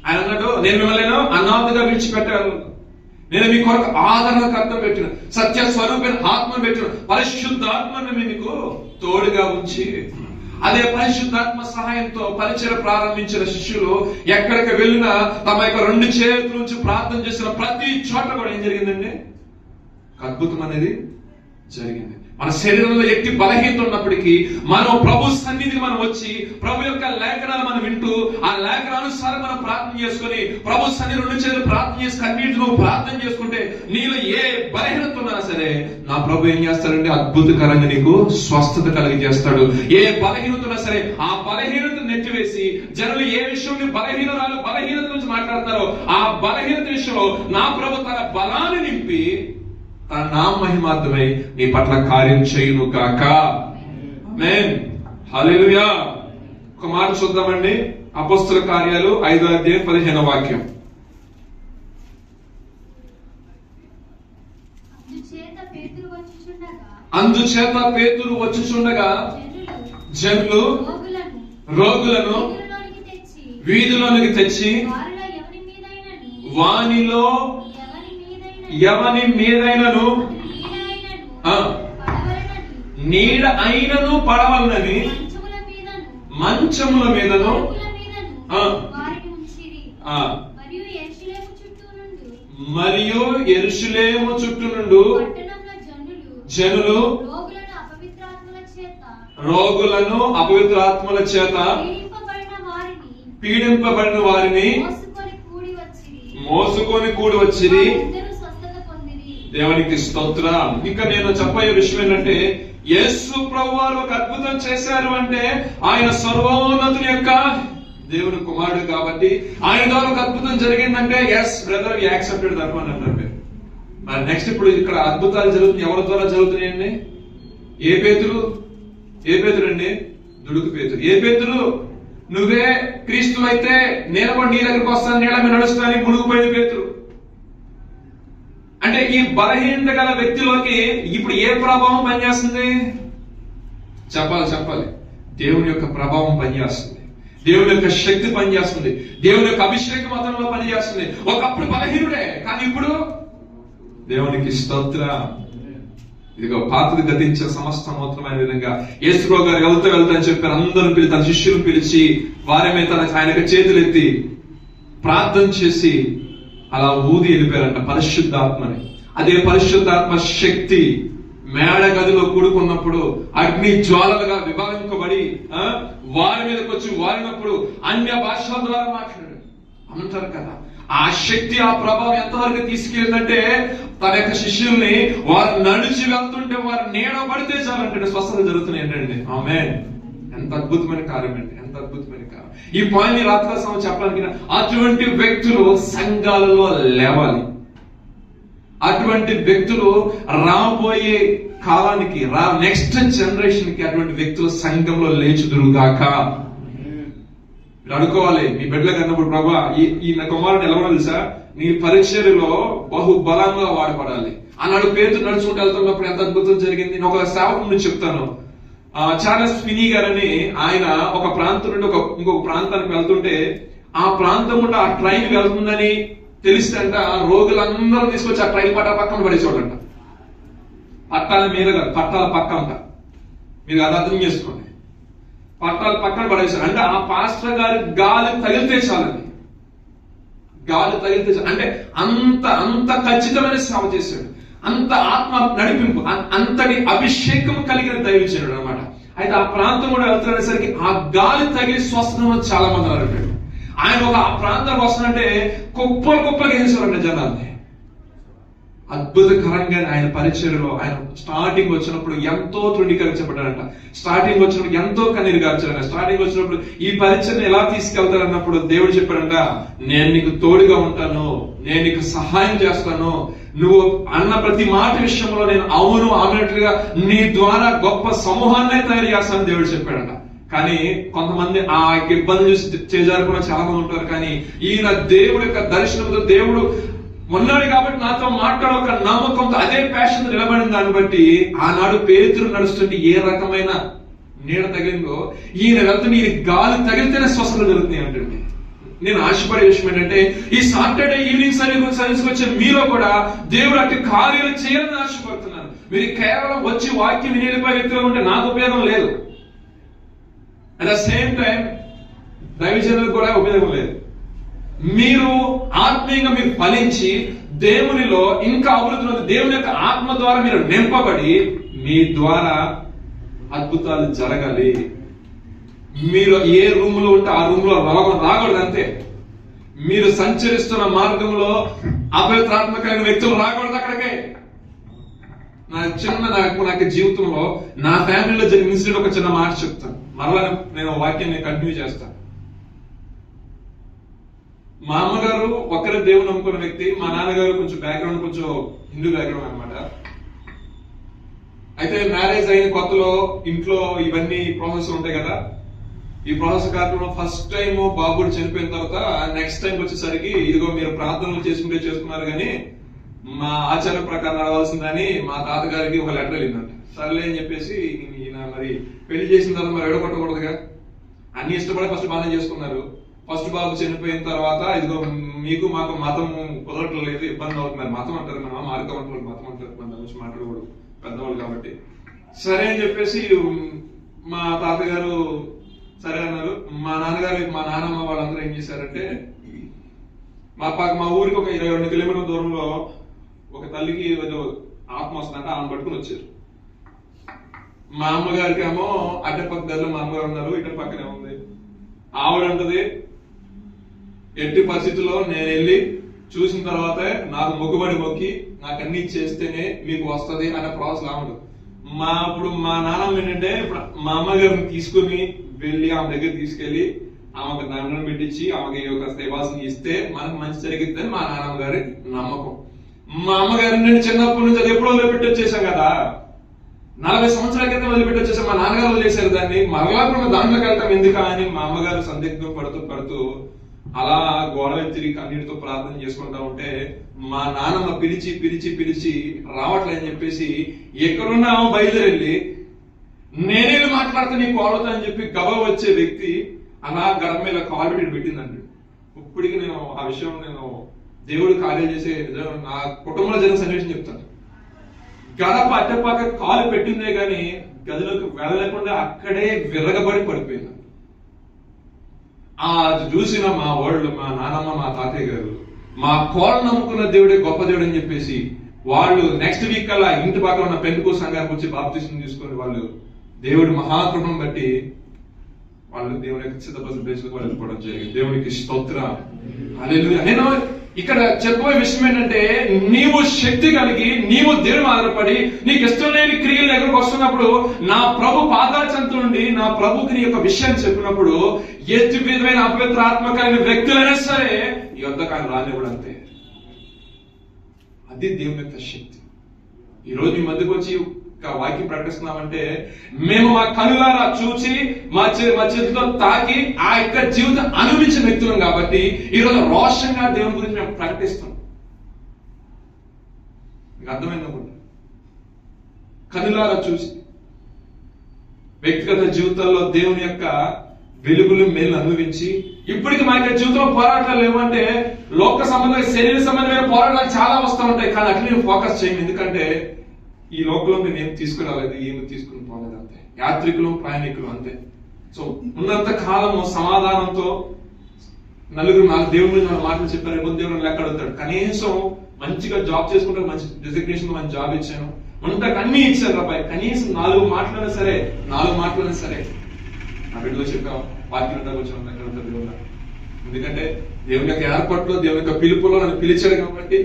ఆయన అన్నాడు, నేను మిమ్మల్ని అనాథగా విడిచిపెట్టాను, నేను మీ కొరకు ఆదరణకర్త పెట్టిన, సత్య స్వరూపమైన ఆత్మను పెట్టిన, పరిశుద్ధాత్మను మీకు తోడుగా ఉంచి అదే పరిశుద్ధాత్మ సహాయంతో పరిచయం ప్రారంభించిన శిష్యులు ఎక్కడికి వెళ్ళినా తమ యొక్క 2 చేతుల నుంచి ప్రార్థన చేసిన ప్రతి చోట కూడా ఏం జరిగిందండి? అద్భుతం అనేది జరిగింది. మన శరీరంలో ఎట్టి బలహీనత ఉన్నప్పటికీ మనం ప్రభు సన్నిధికి మనం వచ్చి ప్రభు యొక్క లేఖనాలు మనం వింటూ ఆ లేఖనానుసారం మనం ప్రార్థన చేసుకుని ప్రభు సన్నిధి 2 చేతులు ప్రార్థన చేసి కన్నీటి నువ్వు ప్రార్థన చేసుకుంటే నీలో ఏ బలహీనత ఉన్నా సరే నా ప్రభు ఏం చేస్తాడంటే అద్భుతకరంగా నీకు స్వస్థత కలిగజేస్తాడు. ఏ బలహీనత ఉన్నా సరే ఆ బలహీనత నెట్టివేసి జనులు ఏ విషయంలో బలహీనత గురించి మాట్లాడతారో ఆ బలహీనత విషయంలో నా ప్రభు తన బలాన్ని నింపి తన నామ మహిమార్థమై నీ పట్ల కార్యం చేయును గాక. ఆమేన్, హల్లెలూయా. ఒక మాట చూద్దామండి. అపోస్తల కార్యాలు 5వ అధ్యాయం 15వ వాక్యం. అందుచేత పేతురు వచ్చుచుండగా జనులు రోగులను వీధిలోనికి తెచ్చి వానిలో ఎవని మీదైనను నీడ అయినను పడవలనని మంచముల మీదను మరియు యెరూషలేము చుట్టూ నుండు జనులు రోగులను అపవిత్రాత్మల చేత పీడింపబడిన వారిని మోసుకొని కూడి వచ్చిరి. దేవునికి స్తోత్రం. ఇంకా నేను చెప్పే విషయం ఏంటంటే యేసు ప్రభువారు ఒక అద్భుతం చేశారు అంటే ఆయన సర్వోన్నతుని యొక్క దేవుని కుమారుడు కాబట్టి ఆయన ద్వారా ఒక అద్భుతం జరిగిందంటే yes brother we accepted that one అంటారు. మరి నెక్స్ట్ ఇప్పుడు ఇక్కడ అద్భుతాలు జరుగుతున్నాయి. ఎవరి ద్వారా జరుగుతున్నాయండి? ఏ పేతురు అండి? దుడుకు పేతురు. ఏ పేతురు? నువ్వే క్రీస్తు అయితే నేను కూడా నీ దగ్గరకు వస్తాను, నీళ్ళ మీద నడుస్తానని మునిగిపోయిన పేతురు. అంటే ఈ బలహీనత గల వ్యక్తిలోకి ఇప్పుడు ఏ ప్రభావం పనిచేస్తుంది? చెప్పాలి. దేవుని యొక్క ప్రభావం పనిచేస్తుంది, దేవుని యొక్క శక్తి పనిచేస్తుంది, దేవుని యొక్క అభిషేక మతంలో పనిచేస్తుంది. ఒకప్పుడు బలహీనుడే కానీ ఇప్పుడు దేవునికి స్తోత్రం. ఇదిగో పాతది గతించిన సమస్త నూతనమైన విధంగా యేసుప్రభు గారు వెళ్తా అని చెప్పారు. అందరూ పిలిచి తన శిష్యులను పిలిచి వారేమే ఆయనకు చేతులు ఎత్తి ప్రార్థన చేసి అలా ఊది వెళ్ళిపోయారంట పరిశుద్ధాత్మని. అదే పరిశుద్ధాత్మ శక్తి మేడ గదిలో కూడుకున్నప్పుడు అగ్ని జ్వాలలుగా విభాగింపబడి వారి మీదకి వచ్చి వారినప్పుడు అన్య భాషల ద్వారా మాట్లాడారు అంటారు కదా. ఆ శక్తి ఆ ప్రభావం ఎంతవరకు తీసుకెళ్ళిందంటే తన యొక్క శిష్యుల్ని వారు నడిచి వెళ్తుంటే వారు నీడ పడితే చాలంటే స్వస్థత జరుగుతున్నాయి ఏంటండి. ఆమేన్. ఎంత అద్భుతమైన కార్యం అండి, ఎంత అద్భుతమైన కార్యం. ఈ పాయింట్ రాత్రి సమయం చెప్పడానికి అటువంటి వ్యక్తులు సంఘాలలో లేవాలి. అటువంటి వ్యక్తులు రాబోయే కాలానికి నెక్స్ట్ జనరేషన్ కి అటువంటి వ్యక్తులు సంఘంలో లేచుదురుగాక. మీరు అనుకోవాలి మీ బిడ్డలకు అన్నప్పుడు ప్రభా ఈ నా కుమారుడు ఎలా తెలుసా నీ పరిచర్యలో బహు బలంగా వాడబడాలి అన్నాడు. పేతురు నడుచుకుంటూ వెళ్తున్నప్పుడు ఎంత అద్భుతం జరిగింది. నేను ఒక సేవకుని చెప్తాను. చార్లెస్ ఫినీ గారని ఆయన ఒక ప్రాంతం నుండి ఇంకొక ప్రాంతానికి వెళ్తుంటే ఆ ప్రాంతం గుండా ఆ ట్రైన్ వెళ్తుందని తెలిస్తే అంట రోగులందరూ తీసుకొచ్చి ఆ ట్రైన్ పక్కన పడేసేవాళ్ళంట. పట్టాల మీద కాదు, పట్టాల పక్క అంట. మీరు అది అర్థం చేసుకోండి. పట్టాల పక్కన పడేశారు అంటే ఆ పాస్టర్ గారి గాలి తగిలితే చాలండి. గాలి తగిలితే చాలు అంటే అంత అంత ఖచ్చితమైన సేవ చేశాడు. అంత ఆత్మ నడిపింపు, అంతటి అభిషేకం కలిగిన దైవజనుడు అనమాట. అయితే ఆ ప్రాంతం కూడా వెళ్తున్నసరికి ఆ గాలి తగిలి స్వస్థత చాలా మంది అన్నాడు. ఆయన ఒక ఆ ప్రాంతానికి వస్తున్నట్టే కుప్పలుగా వేసేవారంట జనాల్ని. అద్భుతకరంగా ఆయన పరిచర్యలో ఆయన స్టార్టింగ్ వచ్చినప్పుడు ఎంతో తృణీకరించబడ్డాడంట. స్టార్టింగ్ వచ్చినప్పుడు ఎంతో కన్నీరు గార్చాడంట. స్టార్టింగ్ వచ్చినప్పుడు ఈ పరిచర్ని ఎలా తీసుకెళ్తారన్నప్పుడు దేవుడు చెప్పాడంట, నేను నీకు తోడుగా ఉంటాను, నేను నీకు సహాయం చేస్తాను, నువ్వు అన్న ప్రతి మాట విషయంలో నేను అవును ఆమెనట్లుగా నీ ద్వారా గొప్ప సమూహాన్నే తయారు చేస్తానని దేవుడు చెప్పాడంట. కానీ కొంతమంది ఆ ఇబ్బంది చూసి చేజారుకున్న చాలా మంది ఉంటారు. కానీ ఈయన దేవుడి యొక్క దర్శనంతో దేవుడు ఉన్నాడు కాబట్టి నాతో మాట్లాడే ఒక నమ్మకంతో అదే ప్యాషన్ నిలబడిన దాన్ని బట్టి ఆనాడు పేతురు నడుస్తుంటే ఏ రకమైన నీడ తగిలిందో ఈయన వెళ్తుంటే ఈ గాలి తగిలితేనే స్వస్థత జరుగుతున్నాయి అంటే నేను ఆశపడే విషయం ఏంటంటే ఈ సాటర్డే ఈవినింగ్ సర్వీస్ వచ్చే మీలో కూడా దేవుడు అట్టి కార్యాలు చేయాలని ఆశపడుతున్నాను. మీరు కేవలం వచ్చి వాక్యం వినేపై వ్యక్తులు ఉంటే నాకు ఉపయోగం లేదు. అట్ ద సేమ్ టైం దైవజనులకు కూడా ఉపయోగం లేదు. మీరు ఆత్మీయంగా మీరు ఫలించి దేవునిలో ఇంకా అభివృద్ధి, దేవుని యొక్క ఆత్మ ద్వారా మీరు నింపబడి మీ ద్వారా అద్భుతాలు జరగాలి. మీరు ఏ రూమ్ లో ఉంటే ఆ రూమ్ లో రాకూడదు అంతే. మీరు సంచరిస్తున్న మార్గంలో అపవిత్రాత్మకమైన వ్యక్తులు రాకూడదు అక్కడికే. నాకు జీవితంలో నా ఫ్యామిలీలో జరిగిన ఇన్సిడెంట్ ఒక చిన్న మాట చెప్తాను, మరలా నేను వాక్యాన్ని కంటిన్యూ చేస్తాను. మా అమ్మగారు ఒకరే దేవుని నమ్ముకున్న వ్యక్తి. మా నాన్నగారు కొంచెం బ్యాక్గ్రౌండ్ కొంచెం హిందూ బ్యాక్గ్రౌండ్ అనమాట. అయితే మ్యారేజ్ అయిన కొత్తలో ఇంట్లో ఇవన్నీ ప్రాసెస్ ఉంటాయి కదా. ఈ ప్రాసెస్ కార్యక్రమం ఫస్ట్ టైం బాబుడు చనిపోయిన తర్వాత నెక్స్ట్ టైం వచ్చేసరికి ఇదిగో మీరు ప్రార్థనలు చేసుకున్నారు కానీ మా ఆచార ప్రకారం నడవాల్సిందని మా తాతగారికి ఒక లెటర్ వెళ్ళిందంట. సర్లే అని చెప్పేసి ఈయన మరి పెళ్లి చేసిన తర్వాత మరి ఎడగొట్టకూడదుగా, అన్ని ఇష్టపడి ఫస్ట్ బాగానే చేసుకున్నారు. ఫస్ట్ బాబు చనిపోయిన తర్వాత ఇదిగో మీకు మాకు మతం కుదరట్లేదు, ఇబ్బంది అవుతున్నారు. మతం అంటారు, మన మార్గం అంటారు, మతం అంటారు, మన గురించి మాట్లాడకూడదు పెద్దవాళ్ళు కాబట్టి. సరే అని చెప్పేసి మా తాతగారు సరే అన్నారు. మా నాన్నగారు మా నాన్నమ్మ వాళ్ళందరూ ఏం చేశారంటే మా ఊరికి ఒక 22 కిలోమీటర్ల దూరంలో ఒక తల్లికి ఏదో ఆత్మ వస్తుందంటే ఆమె పట్టుకుని వచ్చారు. మా అమ్మగారికి ఏమో అడ్డపక్క గదిలో మా అమ్మగారు ఉన్నారు, ఇటు పక్కనే ఉంది. ఆవిడంటది ఎట్టి పరిస్థితుల్లో నేను వెళ్ళి చూసిన తర్వాత నాకు మొక్కుబడి మొక్కి నాకు అన్ని చేస్తేనే మీకు వస్తుంది అనే ప్రాసెస్ లావుండదు. ఇప్పుడు మా నాన్నమ్మ ఏంటంటే ఇప్పుడు మా అమ్మగారిని తీసుకుని వెళ్ళి ఆమె దగ్గర తీసుకెళ్లి ఆమెకు దండం పెట్టించి ఆమెకి ఒక సేవాసం ఇస్తే మనకు మంచి జరిగిద్దని మా నాన్నమ్మ గారి నమ్మకం. మా అమ్మగారిని నేను చిన్నప్పటి నుంచి అది ఎప్పుడో వదిలిపెట్టి వచ్చేసాం కదా, 40 సంవత్సరాల క్రితం వదిలిపెట్టి వచ్చేసాం. మా నాన్నగారు వదిలేశారు దాన్ని, మరలా కూడా దాంట్లోకి వెళ్తాం ఎందుకా అని మా అమ్మగారు సందిగ్ధం పడుతూ అలా గోడ తిరిగి కన్నీటితో ప్రార్థన చేసుకుంటా ఉంటే మా నాన్నమ్మ పిలిచి రావట్లేదని చెప్పేసి ఎక్కడున్నా ఆమె బయలుదేరి నేనే మాట్లాడితే నీకు కోడతా అని చెప్పి గబ వచ్చే వ్యక్తి అలా గడప మీద కాలు పెట్టిందండి. ఇప్పటికి నేను ఆ విషయం నేను దేవుడు కార్యం చేసే నా కుటుంబంలో జరిగిన సన్నివేశం చెప్తాను. గడప అట్టపక్క కాలు పెట్టిందే గాని గదిలోకి వెళ్ళలేకుండా అక్కడే విరగబడి పడిపోయింది. అది చూసిన మా వాళ్ళు, మా నాన్నమ్మ, మా తాతయ్య గారు మా కోళ్ళ నమ్ముకున్న దేవుడే గొప్ప దేవుడు అని చెప్పేసి వాళ్ళు నెక్స్ట్ వీక్ అలా ఇంటి పక్కన ఉన్న పెంటుకూ సంఘానికి వచ్చి బాప్తిసం తీసుకొని వాళ్ళు దేవుడి మహాకృపను బట్టి వాళ్ళు దేవుని యొక్క సిద్ధపరిచిన ప్లేస్లకు వాళ్ళు వెళ్ళిపోవడం జరిగింది. దేవునికి స్తోత్రం. హల్లెలూయా. నేను ఇక్కడ చెప్పబోయే విషయం ఏంటంటే నీవు శక్తి కలిగి నీవు దేవుని ఆధారపడి నీకు ఇష్టం లేని క్రియల దగ్గరకు వస్తున్నప్పుడు నా ప్రభు పాదాల చెంత నుండి నా ప్రభుకి నీ యొక్క విషయాన్ని చెప్పినప్పుడు ఎట్టి విధమైన అపవిత్రాత్మకమైన వ్యక్తులైనా సరే ఈ యొద్దకు ఆయన రానివ్వడం అంతే. అది దేవుని యొక్క శక్తి. ఈ రోజు మీ మధ్యకు వచ్చి వాక్యం ప్రకటిస్తున్నామంటే మేము మా కనులారా చూచి మా చేతితో తాకి ఆ యొక్క జీవితం అనుభవించిన వ్యక్తులం కాబట్టి ఈరోజు రోషంగా దేవుని గురించి మేము ప్రకటిస్తున్నాం. మీకు అర్థమైందనుకుంటా. కనులారా చూసి వ్యక్తిగత జీవితాల్లో దేవుని యొక్క వెలుగులు మేలు అనుభవించి ఇప్పటికి మా యొక్క జీవితంలో పోరాటాలు లేవంటే లోక సంబంధమైన శరీర సంబంధమైన పోరాటాలు చాలా వస్తూ ఉంటాయి. కానీ అట్లా నేను ఫోకస్ చేయను. ఎందుకంటే ఈ లోకంలో మేము ఏం తీసుకురాలేదు, ఏమి తీసుకుని పోలేదు. అంతే, యాత్రికులు ప్రయాణికులు అంతే. సో ఉన్నంత కాలము సమాధానంతో నాలుగు దేవుని మాటలు చెప్పారు. ముందు దేవుడు లెక్క అడుగుతాడు. కనీసం మంచిగా జాబ్ చేసుకుంటే మంచి డిజిగ్నేషన్ మంచి జాబ్ ఇచ్చాను, వంటకు అన్ని ఇచ్చారు అబ్బాయి, కనీసం 4 మాటలైనా సరే నా బిడ్డలో చెప్పాం వాక్యం కూర్చొని ఎక్కడ ఉంటుంది దేవుడు. ఎందుకంటే దేవుని యొక్క ఏర్పాట్లో దేవుని యొక్క పిలుపులో నన్ను పిలిచాడు కాబట్టి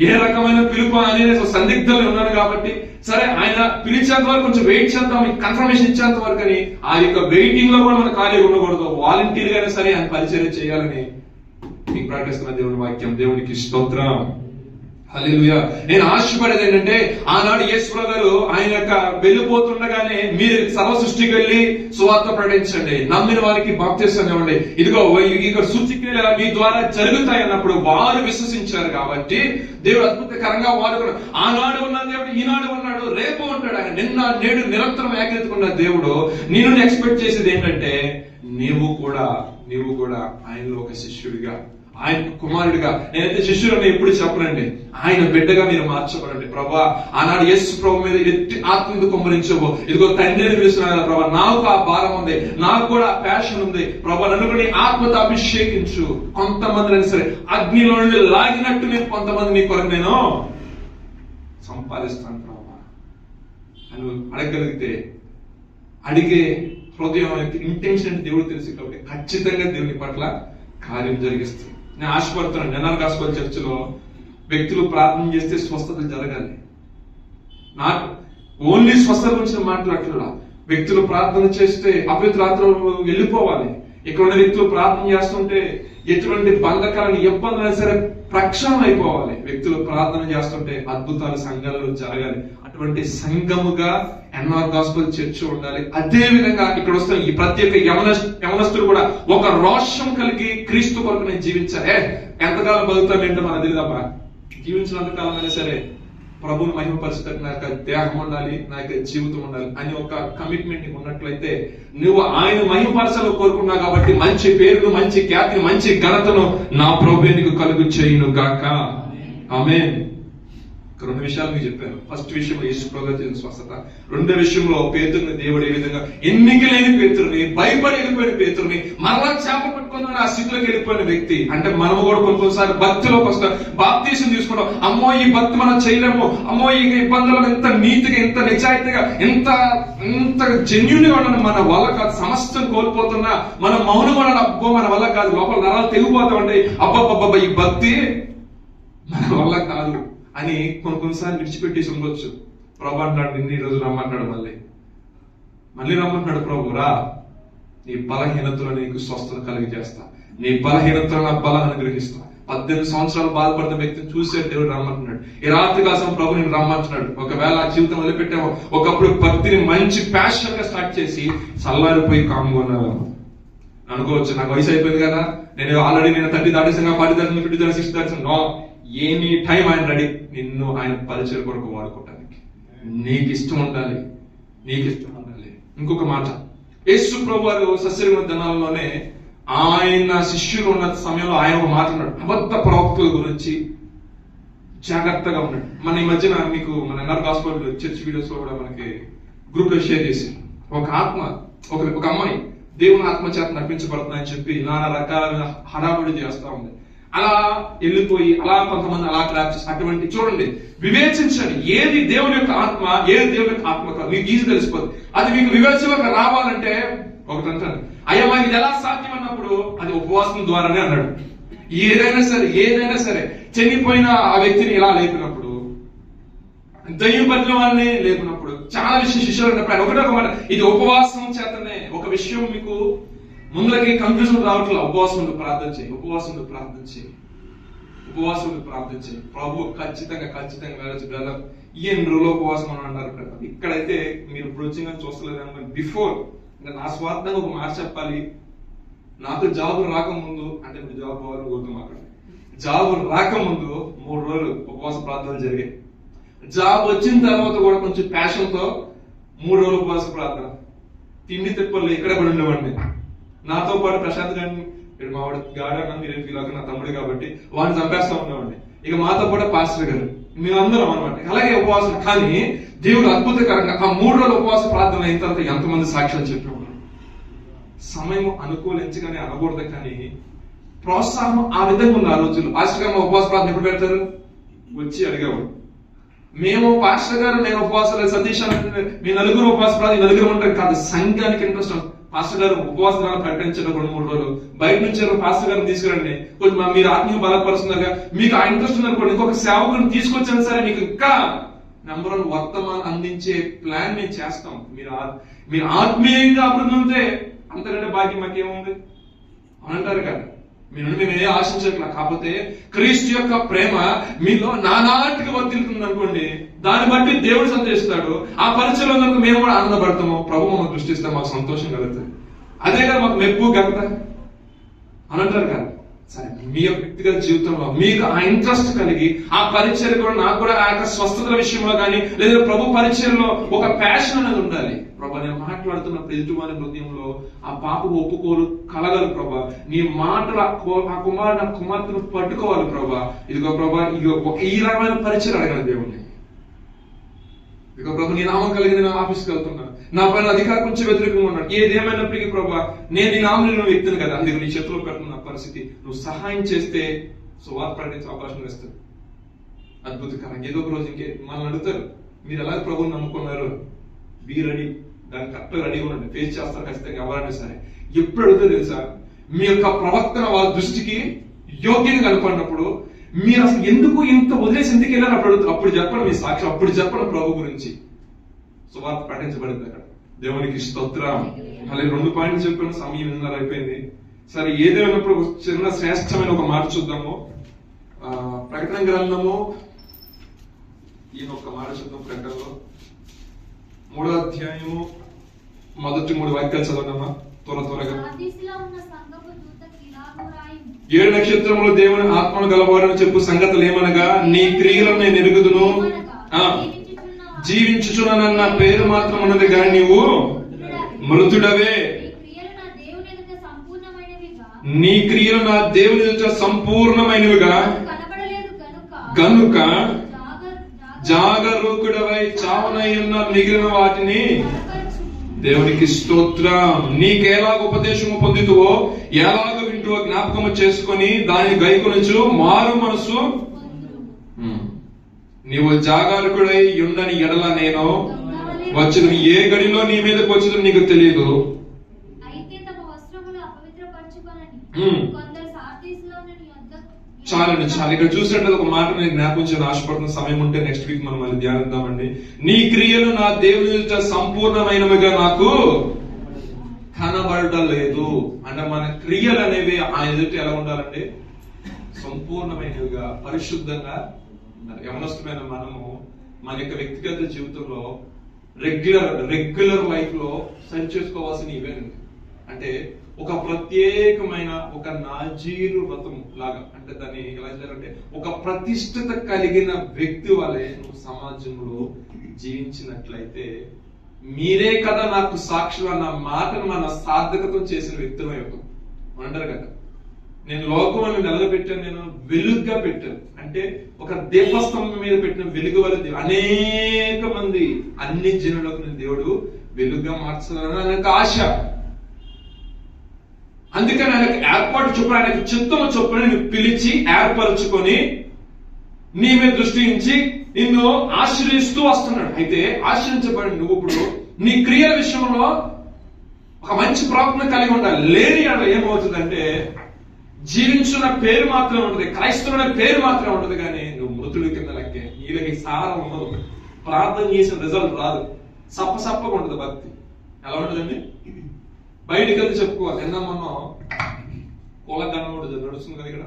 ఏ రకమైన పిలుపు అనేది సందిగ్ధంలో ఉన్నాను కాబట్టి సరే ఆయన పిలిచేంత వరకు కొంచెం వెయిట్ చేద్దాం, కన్ఫర్మేషన్ ఇచ్చేంత వరకు అని ఆ యొక్క వెయిటింగ్ లో కూడా మనం ఖాళీగా ఉండకూడదు. వాలంటీర్ గానే సరే ఆయన పరిచర్య చేయాలని మీకు ప్రకటిస్తున్న దేవుని వాక్యం. దేవునికి స్తోత్రం. హల్లెలూయా. నేను ఆశపడేది ఏంటంటే ఆనాడు యేసుప్రభువు గారు ఆయన యొక్క వెళ్ళిపోతుండగానే మీరు సర్వ సృష్టికి వెళ్ళి సువార్త ప్రకటించండి, నమ్మిన వారికి బాప్తిస్మం ఇవ్వండి, ఇదిగో ఇక్కడ సూచక్రియలు మీ ద్వారా జరుగుతాయి అన్నప్పుడు వారు విశ్వసించారు కాబట్టి దేవుడు అద్భుతకరంగా వాడుకున్నాడు. ఆనాడు ఉన్న దేవుడు ఈనాడు ఉన్నాడు, రేపు ఉంటాడు. ఆయన నిన్న నేడు నిరంతరం ఏకరీతిగా దేవుడు నేను ఎక్స్పెక్ట్ చేసేది ఏంటంటే నీవు కూడా ఆయనలో ఒక శిష్యుడిగా, ఆయన కుమారుడిగా, నేనైతే శిష్యులని ఎప్పుడు చెప్పనండి, ఆయన బిడ్డగా మీరు మార్చబడండి. ప్రభా ఆనాడు యేసు ప్రభు మీద ఎట్టి ఆత్మను కుమ్మరించవు, ఇదిగో తండ్రిని పిలుస్తున్నారు ప్రభా, నాకు ఆ భారం ఉంది, నాకు కూడా ఆ ప్యాషన్ ఉంది ప్రభా, నన్ను కూడా ఆత్మతో అభిషేకించు. కొంతమంది సరే అగ్నిలో నుండి లాగినట్టు నేను కొంతమంది నీ కొరకు నేను సంపాదిస్తాను ప్రభా అని అడగగలిగితే, అడిగే హృదయం ఇంటెన్షన్ దేవుడు తెలుసు కాబట్టి ఖచ్చితంగా దేవుని పట్ల కార్యం జరిగిస్తుంది. నేను ఆశపడుతున్నాను నిన్న గాస్పెల్ చర్చిలో వ్యక్తులు ప్రార్థన చేస్తే స్వస్థతలు జరగాలి. నాట్ ఓన్లీ స్వస్థత గురించి మాట్లాడట్లా, వ్యక్తులు ప్రార్థన చేస్తే అపవిత్రాత్మలు వెళ్ళిపోవాలి. ఇక్కడ ఉన్న వ్యక్తులు ప్రార్థన చేస్తుంటే ఎటువంటి బంధకాలను ఇబ్బందులైనా సరే ప్రక్షాళన అయిపోవాలి. వ్యక్తులు ప్రార్థన చేస్తుంటే అద్భుతాలు సంఘాలలో జరగాలి. అటువంటి సంఘముగా ఎన్ఆర్ గాస్పెల్ చర్చ్ ఉండాలి. అదే విధంగా ఇక్కడ వస్తున్న ఈ ప్రత్యేక యవనస్తులు కూడా ఒక రోషం కలిగి క్రీస్తు కొరకు నేను జీవించాలి. ఎంతకాలం బతుకుతాను ఏంటో మనకు తెలియదబ్బా. జీవించినంత కాలం అయినా సరే ప్రభువుని మహిమపరచడానికి నా యొక్క దేహం ఉండాలి, నా యొక్క జీవితం ఉండాలి అని ఒక కమిట్మెంట్ ఉన్నట్లయితే నువ్వు ఆయన మహిమపరచాలని కోరుకున్నావు కాబట్టి మంచి పేరును, మంచి ఖ్యాతిని, మంచి ఘనతను నా ప్రభువే నీకు కలుగు చేయును గాక. ఆమేన్. 2 విషయాలు మీకు చెప్పాను. ఫస్ట్ విషయంలో యేసు ప్రభువుగా చేసిన స్వస్థత, రెండో విషయంలో పేతురుని దేవుడు ఏ విధంగా ఎన్నిక లేని పేతురుని, భయపడి వెళ్ళిపోయిన పేతురుని, మరలా చేప పట్టుకున్న ఆ స్థితిలోకి వెళ్ళిపోయిన వ్యక్తి. అంటే మనము కూడా కొన్నిసార్లు భక్తిలోకి వస్తాం, బాప్తీసం తీసుకుంటాం, అమ్మో ఈ భక్తి మనం చేయలేము, అమ్మో ఈ ఇబ్బందులను ఎంత నీతిగా, ఎంత నిజాయితీగా, ఎంత జెన్యూన్ గా ఉండడం మన వల్ల కాదు, సమస్తం కోల్పోతున్నా మనం మౌనం ఉండడం అబ్బో మన వల్ల కాదు, లోపల నరాలు తెగిపోతా ఉంటాయి, అబ్బబ్బబ్బ ఈ భక్తి మన వల్ల కాదు అని కొన్నిసార్లు విడిచిపెట్టేసి ఉండొచ్చు. ప్రభు అంటాడు నిన్న ఈ రోజు రమ్మంటాడు, మళ్ళీ రమ్మంటాడు. ప్రభు రా, నీ బలహీనతలో నీకు స్వస్థత కలిగి చేస్తా, నీ బలహీనతలో నా బలం అనుగ్రహిస్తా. 18 సంవత్సరాలు బాధపడుతున్న వ్యక్తిని చూసే దేవుడు రమ్మంటున్నాడు. ఈ రాత్రి కాసం ప్రభు నేను రమ్మంటున్నాడు. ఒకవేళ ఆ జీవితం వదిలిపెట్టామో, ఒకప్పుడు భక్తిని మంచి ప్యాషన్ గా స్టార్ట్ చేసి చల్లారిపోయి కాముకున్నాను అనుకోవచ్చు. నాకు వయసు అయిపోయింది కదా, నేను ఆల్రెడీ 30 దాటేసాను, 40 దాటేసాను, 50 దాటేసాను, 60 దాటేసాను. నో, ఎనీ టైం ఆయన రెడీ నిన్ను ఆయన పరిచయం కొరకు వాడుకోవటానికి. నీకు ఇష్టం ఉండాలి. ఇంకొక మాట, యేసు ప్రభు వారు సశరీర దినాల్లోనే ఆయన శిష్యులు ఉన్న సమయంలో ఆయన ఒక మాట అన్నాడు, అబద్ధ ప్రవక్తల గురించి జాగ్రత్తగా ఉన్నాడు. మన ఈ మధ్యన మీకు మన ఎన్ఆర్ గాస్పెల్ చర్చ్ వీడియోస్ లో కూడా మనకి గ్రూప్ లో షేర్ చేసి ఒక అమ్మాయి దేవుని ఆత్మ చేత నడిపించబడుతుందని చెప్పి నానా రకాల హడావుడి చేస్తా ఉంది. అలా వెళ్ళిపోయి అలా కొంతమంది అలా క్రాప్ చేసి అటువంటి చూడండి, వివేచించండి ఏది దేవుని యొక్క ఆత్మ, ఏది దేవుని యొక్క ఆత్మ కాదు, మీకు ఈజీ తెలిసిపోతుంది. అది మీకు వివేచనగా రావాలంటే ఒకటి అంటాను, అయ్యా మాకు ఇది ఎలా సాధ్యం అన్నప్పుడు అది ఉపవాసం ద్వారానే అన్నాడు. ఏదైనా సరే చనిపోయిన ఆ వ్యక్తిని ఇలా లేపినప్పుడు, దయ్యం పట్టిన వాళ్ళని లేపినప్పుడు, చాలా శిష్యులు ఉన్నప్పుడు ఆయన ఒకటే ఒక మాట, ఇది ఉపవాసం చేతనే. ఒక విషయం మీకు ముందులకి కన్ఫ్యూజన్ రావట్లేదు. ఉపవాసం ప్రార్థన చేయి. ప్రభు ఖచ్చితంగా ఎన్ని రోజులు ఉపవాసం అని అంటారు కదా. ఇక్కడైతే మీరు ఇప్పుడు చూస్తలేదు అనుకోండి, బిఫోర్ అంటే నా స్వార్థంగా ఒక మాట చెప్పాలి. నాకు జాబ్ రాకముందు, అంటే ఇప్పుడు జాబ్ పోవాలని కోరుతాం, అక్కడ జాబ్ రాకముందు 3 రోజులు ఉపవాస ప్రార్థనలు జరిగాయి. జాబ్ వచ్చిన తర్వాత కూడా కొంచెం ప్యాషన్ తో 3 రోజులు ఉపవాస ప్రార్థన. తిండి తిప్పలు ఇక్కడే పడి ఉండేవాడిని. నాతో పాటు ప్రశాంత్ గారిని, ఇక్కడ మా వాడు గాడన్నా మీరేం ఫీల్ అవ్వక, నా తమ్ముడు కాబట్టి వాడిని చంపేస్తా ఉండేవాడిని. ఇక మాతో పాటు పాస్టర్ గారు, మేమందరం అనమాట అలాగే ఉపవాసం. కానీ దేవుడు అద్భుతకరంగా ఆ 3 రోజుల ఉపవాస ప్రార్థన అయిన తర్వాత ఎంతమంది సాక్ష్యాలు చెప్పేవాడు. సమయం అనుకూలించగానే అనకూడదు, కానీ ప్రోత్సాహం ఆ విధంగా ఉంది. ఆ రోజుల్లో పాస్టర్ గారు మా ఉపవాస ప్రార్థన ఎప్పుడు పెడతారు వచ్చి అడిగేవాడు. మేము పాస్టర్ గారు నేను ఉపవాసాలు, సతీష్ అంటే మీ నలుగురు ఉపవాస ప్రార్థన, నలుగురు ఉంటారు కాదు, సంఘానికి ఇంట్రెస్ట్. పాస్టర్ గారు ఉపవాసాలను ప్రకటించడం 2-3 రోజులు బయట నుంచి పాస్టర్ గారిని తీసుకురండి, కొంచెం మీరు ఆత్మీయ బలపరుస్తున్నారు, మీకు ఆ ఇంట్రెస్ట్ ఉందనుకోండి, ఇంకొక సేవకుని తీసుకొచ్చాను సరే, మీకు ఇంకా నెంబర్ 1 వర్తమానం అందించే ప్లాన్ మేము చేస్తాం. మీరు ఆత్మీయంగా అభివృద్ధి ఉంటే అంతకంటే భాగ్యం మాకేముంది అని అంటారు కదా. మేము ఏ ఆశించట్లా, కాకపోతే క్రీస్తు యొక్క ప్రేమ మీలో నానాటికి వర్తిల్తుంది అనుకోండి, దాన్ని బట్టి దేవుడు సంతోషిస్తాడు. ఆ పరిచయంలో ఉన్నందుకు మేము కూడా ఆనందపడతాము, ప్రభు మమ్మల్ని దృష్టిస్తే మాకు సంతోషం కలుగుతుంది. అదే కదా మాకు మెప్పు ఘనత అని అంటారు కదా. సరే, మీ యొక్క వ్యక్తిగత జీవితంలో మీకు ఆ ఇంట్రెస్ట్ కలిగి ఆ పరిచయం కూడా, నాకు కూడా ఆ యొక్క స్వస్థతల విషయంలో కానీ లేదా ప్రభు పరిచయంలో ఒక ప్యాషన్ అనేది ఉండాలి. ప్రభా నేను మాట్లాడుతున్నప్పుడు ఎదుటివారి హృదయంలో ఆ పాప ఒప్పుకోలు కలగాలి ప్రభా. నీ మాటలు ఆ కుమార్తెను పట్టుకోవాలి ప్రభా. ఇదిగో ప్రభా, ఈ రకమైన పరిచయం అడగాలి దేవుణ్ణి. ఇదిగో ప్రభు, నీ నామం కలిగి నేను ఆఫీస్కి వెళ్తున్నాను, నా పైన అధికారం కొంచెం వ్యతిరేకంగా ఉన్నాడు, ఏదేమైనప్పటికీ ప్రభా నేను నీ నామం నువ్వు వ్యక్తిని కదా, అందుకు నీ చేతిలో పెడుతున్న పరిస్థితి నువ్వు సహాయం చేస్తే సువార్త ప్రకటించే అవకాశం వేస్తుంది. అద్భుతకరంగా ఏదో ఒక రోజు ఇంకే మనల్ని అడుగుతారు, మీరు ఎలా ప్రభువుని నమ్ముకున్నారు, బీ రెడీ, దానికి కరెక్ట్గా రెడీగా ఉండండి, ఫేస్ చేస్తారు ఖచ్చితంగా ఎవరైనా సరే. ఎప్పుడు అడుగుతారు తెలుసా, మీ యొక్క ప్రవర్తన వాళ్ళ దృష్టికి యోగ్యంగా కనపడినప్పుడు మీరు అసలు ఎందుకు ఇంత వదిలేసి ఎందుకు వెళ్ళారు అప్పుడు చెప్పండి మీ సాక్షి, అప్పుడు చెప్పండి ప్రభు గురించి. సువార్త ప్రకటించబడింది అక్కడ. దేవునికి స్తోత్రం. మళ్ళీ 2 పాయింట్లు చెప్పిన సమయం 8:30 అయిపోయింది. సరే, ఏదేమైనప్పుడు ఒక చిన్న శ్రేష్టమైన ఒక మాట చూద్దాము. ప్రకటన గ్రంథము ఈయన ఒక మాట చూద్దాం. ప్రకటనలో 3వ అధ్యాయము మొదటి 3 వాక్యాలు చదవదమ్మా త్వరగా. 7 నక్షత్రములు దేవుని ఆత్మను గలవారని చెప్పు సంగతులు ఏమనగా, నీ క్రియలను నేను ఎరుగుదును, జీవించుచున్నానన్న పేరు మాత్రం ఉన్నది కానీ నీవు మృతుడవే. నీ క్రియలు నా దేవుని ఎదుట సంపూర్ణమైనవిగా గనుక జాగరూకుడవై చావనయ్యున్న మిగిలిన వాటిని దేవునికి స్తోత్రం. నీకెలాగ ఉపదేశము పొందుతువో, ఎలాగ వింటువో జ్ఞాపకము చేసుకొని దాని గైకొనుచు మారు మనసు. నీవు జాగరూకుడై ఉండని ఎడల నేను వచ్చిన ఏ గడిలో నీ మీదకి వచ్చిందో నీకు తెలియదు. చాలండి, చాలు. ఇక్కడ చూసినట్టు ఒక మాట నేను జ్ఞాపించాలని ఆశపడుతున్న సమయం ఉంటే నెక్స్ట్ వీక్ మనం మళ్ళీ ధ్యానిద్దామండి. నీ క్రియలు నా దేవుని సంపూర్ణమైనవిగా నాకు కనబడటం లేదు. అంటే మన క్రియలు అనేవి ఆయన ఎదుట ఎలా ఉండాలంటే సంపూర్ణమైనవిగా, పరిశుద్ధంగా. యవనస్తుమైన మనము మన యొక్క వ్యక్తిగత జీవితంలో రెగ్యులర్ లైఫ్ లో సరి చేసుకోవాల్సిన ఇవేనండి. అంటే ఒక ప్రత్యేకమైన ఒక నాజీరు వ్రతం లాగా, అంటే దాన్ని ఎలా చేయాలంటే ఒక ప్రతిష్ఠత కలిగిన వ్యక్తి వలె నువ్వు సమాజంలో జీవించినట్లయితే మీరే కదా నాకు సాక్షులు అన్న మాటను మన సార్థకతం చేసిన వ్యక్తులు అంటారు కదా. నేను లోకం నిలబెట్టాను, నేను వెలుగుగా పెట్టాను. అంటే ఒక దీపస్తంభం మీద పెట్టిన వెలుగు వల్ల అనేక మంది అన్ని జనులకు నేను దేవుడు వెలుగుగా మార్చాలని నాకు ఆశ. అందుకని ఆయనకు ఏర్పాటు చొప్పున, ఆయనకు చిత్తము చొప్పున నేను పిలిచి ఏర్పరచుకొని నీ మీద దృష్టి ఉంచి నిన్ను ఆశ్రయిస్తూ వస్తున్నాడు. అయితే ఆశ్రయించబడి నువ్వు ఇప్పుడు నీ క్రియల విషయంలో ఒక మంచి ప్రవర్తన కలిగి ఉండాలి. లేని అలా ఏమవుతుందంటే జీవించున్న పేరు మాత్రమే ఉంటుంది, క్రైస్తవుల పేరు మాత్రమే ఉంటుంది, కానీ నువ్వు మృతుడి కింద లెక్కే. వీళ్ళకి సారం ఉండదు, ప్రార్థన చేసిన రిజల్ట్ రాదు, సప్పగా ఉంటుంది భక్తి. ఎలా ఉంటుందండి? బయటికి వెళ్ళి చెప్పుకోవాలి. నిన్న మనం కులగణ నడుస్తుంది కదా ఇక్కడ,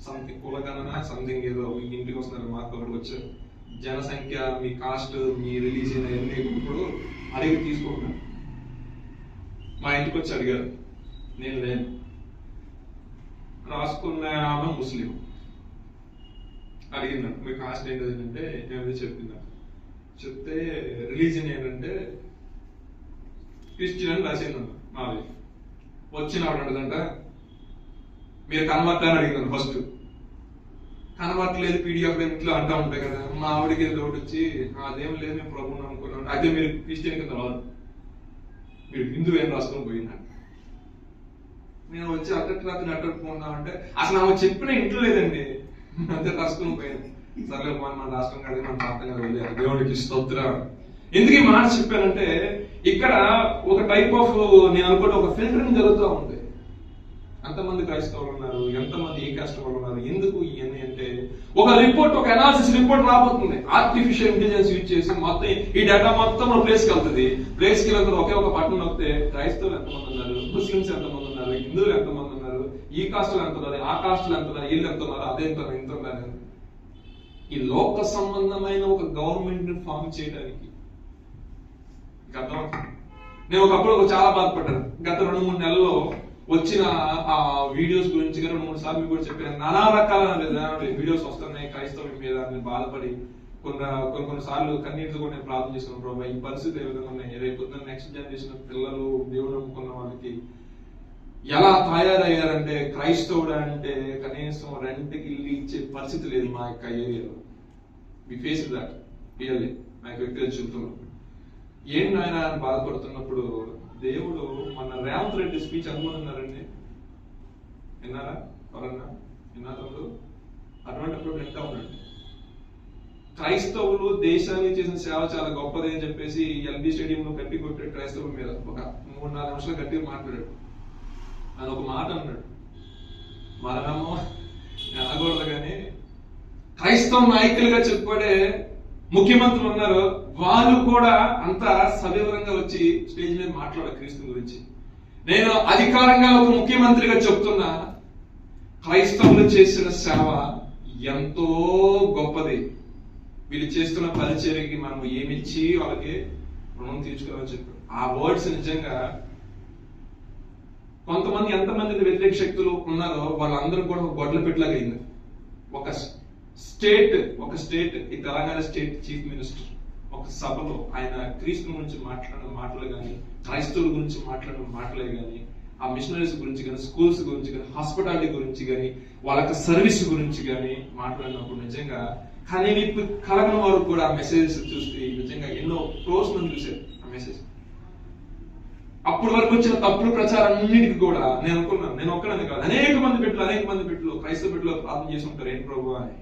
సంథింగ్ కులగణ సంథింగ్ ఏదో ఇంటికి వస్తున్నారు, మాకు అక్కడికి వచ్చారు. జనసంఖ్య, మీ కాస్ట్, మీ రిలీజియన్ అన్ని ఇప్పుడు అడిగి తీసుకుంటున్నాను. మా ఇంటికి వచ్చి అడిగారు, నేను లేను. రాసుకున్న ఆమె ముస్లిం. అడిగిందాను, మీ కాస్ట్ ఏంటంటే ఏమైతే చెప్పిందా. చెప్తే రిలీజియన్ ఏంటంటే క్రిస్టియన్ అని రాసిందన్న. మాది వచ్చిన అడగదంట, మీరు కన్వర్ట్ అని అడిగిందండి. ఫస్ట్ కన్వర్ట్ లేదు, పీడిఎఫ్ ఇట్లా అంటా ఉంటాయి కదా. మా ఆవిడికి ఏదో ఒకటి వచ్చి అదేం లేదు, మేము ప్రభుని అనుకున్నాను. అయితే మీరు క్రిస్టియన్ కింద రాదు, మీరు హిందూ ఏం రాసుకొని పోయినా. నేను వచ్చి అట్టరాత్రి అట్టకపోయినా అంటే అసలు ఆమె చెప్పిన ఇంట్లో లేదండి, అంతే రాసుకొని పోయాను. సర్లే మన రాష్ట్రం కాదు, మన ప్రాంతం కాదు, వెళ్ళారు. దేవుడికి స్తోత్రం. ఎందుకు ఈ మాట చెప్పానంటే ఇక్కడ ఒక టైప్ ఆఫ్, నేను అనుకుంటే ఒక ఫిల్టరింగ్ జరుగుతూ ఉంది. ఎంతమంది క్రైస్తవులు ఉన్నారు, ఎంతమంది ఏ కాస్ట్ వాళ్ళు ఉన్నారు, ఎందుకు ఇవన్నీ అంటే ఒక రిపోర్ట్, ఒక అనాలిసిస్ రిపోర్ట్ రాబోతుంది. ఆర్టిఫిషియల్ ఇంటెలిజెన్స్ యూజ్ చేసి మొత్తం ఈ డేటా మొత్తం ప్లేస్కి వెళ్తుంది. ప్లేస్కి వెళ్ళిన ఒకే ఒక పట్టణం వస్తే క్రైస్తవులు ఎంతమంది ఉన్నారు, ముస్లిమ్స్ ఎంతమంది ఉన్నారు, హిందువులు ఎంతమంది ఉన్నారు, ఈ కాస్టులు ఎంత ఉన్నారు, ఆ కాస్టులు ఎంత ఉన్నారు, వీళ్ళు ఎంత ఉన్నారు, అదేంత ఇంత ఉన్నారు. ఈ లోక సంబంధమైన ఒక గవర్నమెంట్ ని ఫామ్ చేయడానికి నేను ఒకప్పుడు చాలా బాధపడ్డాను. గత 2-3 నెలల్లో వచ్చిన ఆ వీడియోస్ గురించి 2-3 సార్లు కూడా చెప్పాను. నానా రకాల వీడియోస్ వస్తున్నాయి క్రైస్తవం మీద. నేను బాధపడి కొన్ని సార్లు కన్నీటితో కూడా నేను ప్రార్థన చేసుకున్నాను, ప్రభావ ఈ పరిస్థితి ఏ విధంగా ఉన్నాయి, రేపు నెక్స్ట్ జనరేషన్ పిల్లలు దేవుడు నమ్ముకున్న వాళ్ళకి ఎలా తయారయ్యారంటే, క్రైస్తవుడు అంటే కనీసం రెంట్కి ఇల్లు ఇచ్చే పరిస్థితి లేదు మా యొక్క ఏరియాలో. We face that really. నా యొక్క వ్యక్తిగత జీవితంలో ఏంటి ఆయన బాధపడుతున్నప్పుడు దేవుడు మన రేవంత్ రెడ్డి స్పీచ్ అనుకున్నారండి. విన్నారా? ఎవరన్నా విన్నారు? అటువంటిప్పుడు వింటా ఉన్నాడు. క్రైస్తవులు దేశానికి చేసిన సేవ చాలా గొప్పది అని చెప్పేసి ఎల్బీ స్టేడియంలో గట్టి కొట్టాడు. క్రైస్తవుల మీద ఒక 3-4 నిమిషాలు గట్టిగా మాట్లాడాడు. ఆయన ఒక మాట అన్నాడు, మనమేమో అనకూడదు కానీ క్రైస్తవ నాయకులుగా చెప్పుకోడే ముఖ్యమంత్రులు ఉన్నారు, వాళ్ళు కూడా అంత సవివరంగా వచ్చి స్టేజ్ మీద మాట్లాడారు క్రీస్తు గురించి. నేను అధికారంగా ఒక ముఖ్యమంత్రిగా చెప్తున్నా, క్రైస్తవులు చేసిన సేవ ఎంతో గొప్పది. వీళ్ళు చేస్తున్న పరిచర్యకి మనం ఏమిచ్చి వాళ్ళకి రుణం తీర్చుకోవాలని చెప్పారు. ఆ వర్డ్స్ నిజంగా కొంతమంది ఎంతమంది వ్యతిరేక శక్తులు ఉన్నారో వాళ్ళందరూ కూడా ఒక గొడ్ల పెట్టలాగా అయింది. ఒక స్టేట్ ఈ తెలంగాణ స్టేట్ చీఫ్ మినిస్టర్ ఒక సభలో ఆయన క్రీస్తు గురించి మాట్లాడిన మాటలు కానీ, క్రైస్తవుల గురించి మాట్లాడిన మాటలే కానీ, ఆ మిషనరీస్ గురించి కానీ, స్కూల్స్ గురించి కానీ, హాస్పిటాలిటీ గురించి కానీ, వాళ్ళ సర్వీస్ గురించి కానీ మాట్లాడినప్పుడు నిజంగా కానీ కలగని వారు కూడా ఆ మెసేజెస్ చూస్తే నిజంగా ఎన్నో క్రోర్స్ మంది చూశారు ఆ మెసేజ్. అప్పటి వరకు వచ్చిన తప్పుడు ప్రచారాన్నిటికి కూడా నేను అనుకున్నాను, నేను ఒక్కడని కాదు, అనేక మంది బిడ్డలు క్రైస్తవ బిడ్డలు ప్రార్థన చేసి ఉంటారు ఏంటి ప్రభు అని.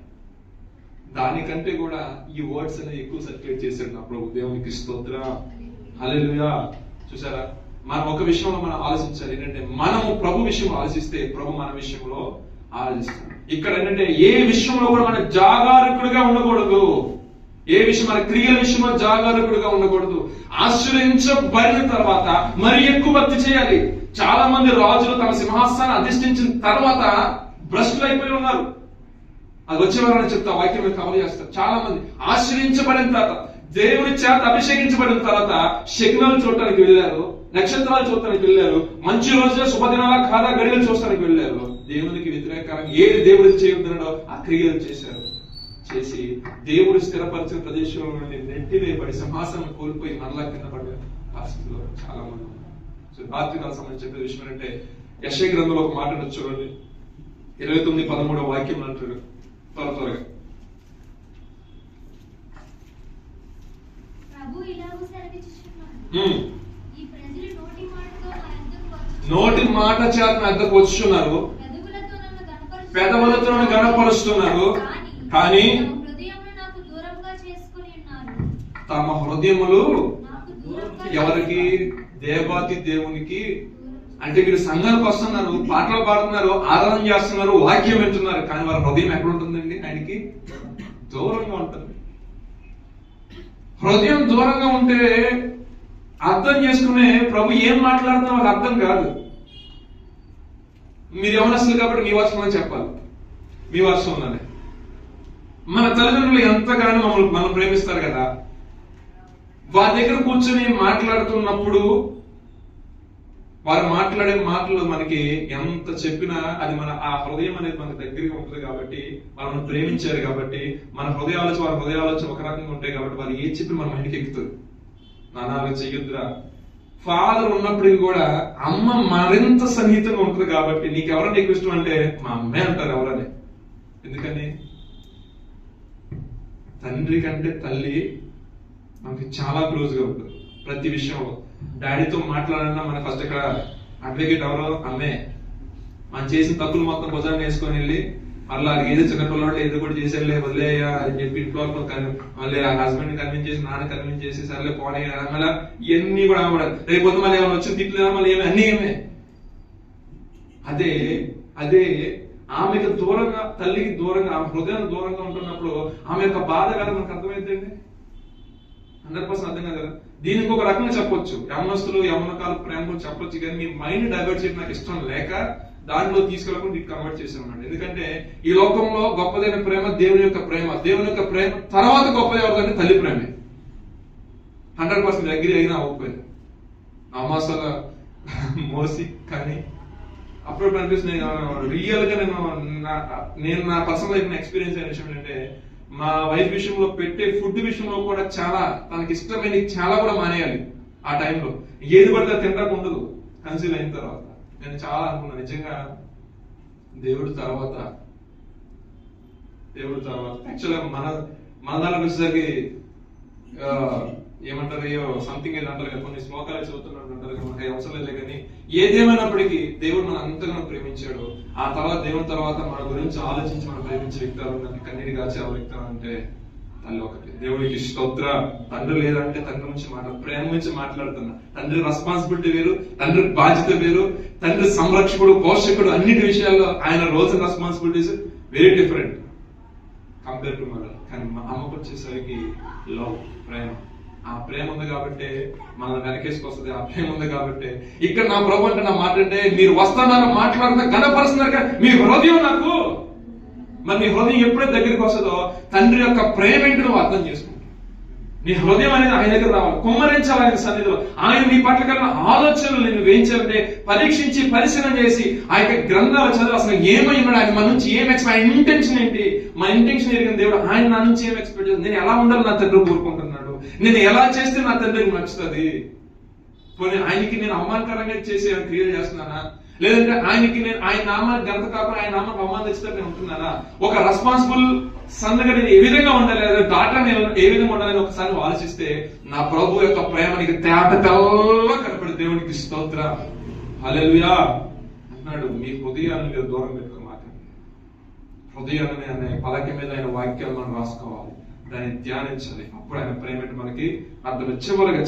దానికంటే కూడా ఈ వర్డ్స్ అనేది ఎక్కువ సర్క్యులేట్ చేశాడు నా ప్రభు. దేవునికి స్తోత్రం, హల్లెలూయా. చూసారా, మనం ఒక విషయంలో మనం ఆలోచించాలి ఏంటంటే, మనము ప్రభు విషయంలో ఆలోచిస్తే ప్రభు మన విషయంలో ఆలోచిస్తాం. ఇక్కడ ఏంటంటే ఏ విషయంలో కూడా మన జాగరూకుడిగా ఉండకూడదు. ఏ విషయం మన క్రియల విషయంలో జాగరూకుడిగా ఉండకూడదు. ఆశ్రయించబడిన తర్వాత మరి ఎక్కువ భక్తి చేయాలి. చాలా మంది రాజులు తమ సింహాసనాన్ని అధిష్ఠించిన తర్వాత భ్రష్టులు అయిపోయి ఉన్నారు. అది వచ్చేవారని చెప్తా, వాక్యం కవర్ చేస్తారు. చాలా మంది ఆశ్రయించబడిన తర్వాత, దేవుని చేత అభిషేకించబడిన తర్వాత శకునాలు చూడటానికి వెళ్ళారు, నక్షత్రాలు చూడటానికి వెళ్ళారు, మంచి రోజున శుభదినాల కాదా గడియలు చూడటానికి వెళ్ళారు. దేవునికి వ్యతిరేకంగా ఏది దేవుడు చేయొద్దన్నాడో ఆ క్రియలు చేశారు. చేసి దేవుడు స్థిరపరిచిన ప్రదేశంలో నుండి నెట్టివేయబడి సింహాసనం కోల్పోయి మరలా కింద పడే పరిస్థితిలో చాలా మంది ఉన్నారు. సో రాత్రికాల సంబంధించి చెప్పే విషయం అంటే, యెషయా గ్రంథంలో ఒక మాట చూడండి, 29:13 వాక్యం అంటాడు త్వరగా. నోటి మాట చేత నా యొద్దకు వచ్చుచున్నారు, పెదవులతో నన్ను గణపరుస్తున్నారు, కానీ తమ హృదయములు ఎవరికి? దేవాతి దేవునికి. అంటే వీరు సంఘానికి వస్తున్నారు, పాటలు పాడుతున్నారు, ఆరాధన చేస్తున్నారు, వాక్యం వింటున్నారు, కానీ వారి హృదయం ఎక్కడ ఉంటుందండి? ఆయనకి దూరంగా ఉంటుంది. హృదయం దూరంగా ఉంటే అర్థం చేసుకునే ప్రభు ఏం మాట్లాడుతున్నా వాళ్ళకి అర్థం కాదు. మీరు యవనస్తులు కాబట్టి మీ వర్షంలో చెప్పాలి, మీ వర్షంలోనే. మన తల్లిదండ్రులు ఎంతగానో మనం ప్రేమిస్తారు కదా, వారి దగ్గర కూర్చొని మాట్లాడుతున్నప్పుడు వారు మాట్లాడే మాటలు మనకి ఎంత చెప్పినా అది మన ఆ హృదయం అనేది మనకు దగ్గరగా ఉంటుంది కాబట్టి, మనం ప్రేమించారు కాబట్టి, మన హృదయ ఆలోచన వారి హృదయ ఆలోచన ఒక రకంగా ఉంటాయి కాబట్టి వారు ఏ చెప్పి మన మైండ్కి ఎక్కుతుంది. నాన్న చెయ్యొద్దురా. ఫాదర్ ఉన్నప్పటికీ కూడా అమ్మ మరింత సన్నిహితంగా ఉంటుంది కాబట్టి నీకు ఎవరైనా ఎక్కువ ఇష్టం అంటే మా అమ్మే అంటారు ఎవరని. ఎందుకని? తండ్రి కంటే తల్లి మనకి చాలా క్లోజ్ గా ఉంటుంది ప్రతి విషయంలో. డాడీతో మాట్లాడాలన్నా మన ఫస్ట్ ఇక్కడ అడ్వకేట్ ఎవరో అమ్మే. మనం చేసిన తప్పులు మొత్తం భుజాన్ని వేసుకొని వెళ్ళి మళ్ళీ అది ఏదో చిన్నపిల్లలు ఏదో కూడా చేసేలే వదిలేయా అని చెప్పి ఇంట్లో మళ్ళీ ఆ హస్బెండ్ కన్విన్స్ చేసి నాన్న కన్విన్స్ చేసి సర్లే పోనీ మళ్ళీ ఇవన్నీ కూడా రేపు పొద్దు మళ్ళీ ఏమైనా వచ్చి తిట్లు మళ్ళీ ఏమి అన్ని ఏమే. అదే ఆమెకు దూరంగా, తల్లికి దూరంగా, ఆమె హృదయానికి దూరంగా ఉంటున్నప్పుడు ఆమె యొక్క బాధ కదా మనకు అర్థమైందండి. 100% అర్థం కాదు కదా. దీనికి ఒక రకంగా చెప్పొచ్చు, యమనస్తులు యమనకాలు ప్రేమ చెప్పొచ్చు, కానీ మీ మైండ్ డైవర్ట్ చేయడం నాకు ఇష్టం లేక దాంట్లో తీసుకెళ్ళకుండా నీకు కన్వర్ట్ చేసామన్నాడు. ఎందుకంటే ఈ లోకంలో గొప్పదైన ప్రేమ దేవుని యొక్క ప్రేమ. దేవుని యొక్క ప్రేమ తర్వాత గొప్పది ఎవరిదంటే తల్లి ప్రేమే. 100% అగ్రి అయినా అవ్వకపోయింది అమాసాల మోసి. కానీ అప్పుడు అనిపిస్తుంది రియల్ గా నేను నా పర్సనల్ లైఫ్ ఎక్స్పీరియన్స్ అయిన విషయం ఏంటంటే, మా వైఫ్ విషయంలో పెట్టే ఫుడ్ విషయంలో కూడా చాలా తనకి ఇష్టమైన చాలా కూడా మానేయాలి. ఆ టైంలో ఏది పడితే తినడానికి ఉండదు. కన్సీవ్ అయిన తర్వాత నేను చాలా అనుకున్నాను నిజంగా దేవుడు తర్వాత యాక్చువల్గా మన దానికి వచ్చేసరికి ఏమంటారు సంథింగ్ ఏదో అంటారు కదా, కొన్ని శ్లోకాలు చదువుతున్నాడు అంటారు కదా, మనకి అవసరం లేదు. కానీ ఏదేమైనప్పటికీ దేవుడు మనం అంతగానో ప్రేమించాడు. ఆ తర్వాత దేవుని తర్వాత మన గురించి ఆలోచించి మనం ప్రేమించే వ్యక్తులు కన్నీరు కాచే వ్యక్తులు అంటే తల్లి ఒకటి. దేవుడికి స్తోత్ర. తండ్రి లేదంటే తండ్రి నుంచి ప్రేమ నుంచి మాట్లాడుతున్నా. తండ్రి రెస్పాన్సిబిలిటీ వేరు, తండ్రి బాధ్యత వేరు, తండ్రి సంరక్షకుడు, పోషకుడు, అన్నిటి విషయాల్లో ఆయన roles and responsibilities very different compare to mother. కానీ మా అమ్మకు వచ్చేసరికి లవ్, ప్రేమ. ఆ ప్రేమ ఉంది కాబట్టి మన వెనకేసుకొస్తుంది. ఆ ప్రేమ ఉంది కాబట్టి ఇక్కడ నా ప్రభు అంటే నా మాట అంటే, మీరు వస్తున్నారు మాట్లాడుతున్నా గణపరుస్తున్నారు, మీ హృదయం నాకు, మరి నీ హృదయం ఎప్పుడైతే దగ్గరికి వస్తుందో తండ్రి యొక్క ప్రేమ ఏంటి నువ్వు అర్థం చేసుకుంటావు. నీ హృదయం అనేది ఆయన దగ్గర రావాలి, కుమ్మరించాలి ఆయన సన్నిధిలో. ఆయన నీ పట్ల కలిగిన ఆలోచనలు నువ్వు ఏం చేయాలంటే పరీక్షించి పరిశీలన చేసి ఆ యొక్క గ్రంథాలు చదివి అసలు ఏమై ఉన్నాడు, ఆయన మన నుంచి ఏం ఎక్స్పెక్ట్, ఆయన ఇంటెన్షన్ ఏంటి, మా ఇంటెన్షన్ ఎరిగిన దేవుడు ఆయన నా నుంచి ఏం ఎక్స్పెక్ట్ చేస్తుంది, నేను ఎలా ఉండాలి నా తండ్రి కోరుకుంటున్నాడు, నేను ఎలా చేస్తే నా తండ్రికి నచ్చుతుంది. పోనీ ఆయనకి నేను అవమానకరంగా చేసి క్రియేట్ చేస్తున్నానా, లేదంటే ఆయనకి నేను ఆయన నామానికి ఘనత కాకుండా ఆయన నామానికి అవమానం తెచ్చితే నేను ఉంటున్నానా, ఒక రెస్పాన్సిబుల్ సన్గా నేను ఏ విధంగా ఉండాలి, లేదా డాటా నేను ఏ విధంగా ఉండాలని ఒకసారి ఆలోచిస్తే నా ప్రభు యొక్క ప్రేమ నీకు తెల్లగా కనపడి దేవునికి స్తోత్ర. హల్లెలూయా అన్నాడు. మీ హృదయాన్ని మీరు దూరం పెట్టుకుని మాట్లాడండి. హృదయాన్ని అనే పలక మీద ఆయన వాక్యాలు మనం రాసుకోవాలి, దాన్ని ధ్యానించాలి. అప్పుడు ఆయన ప్రేమ మనకి అర్థం. చివరగా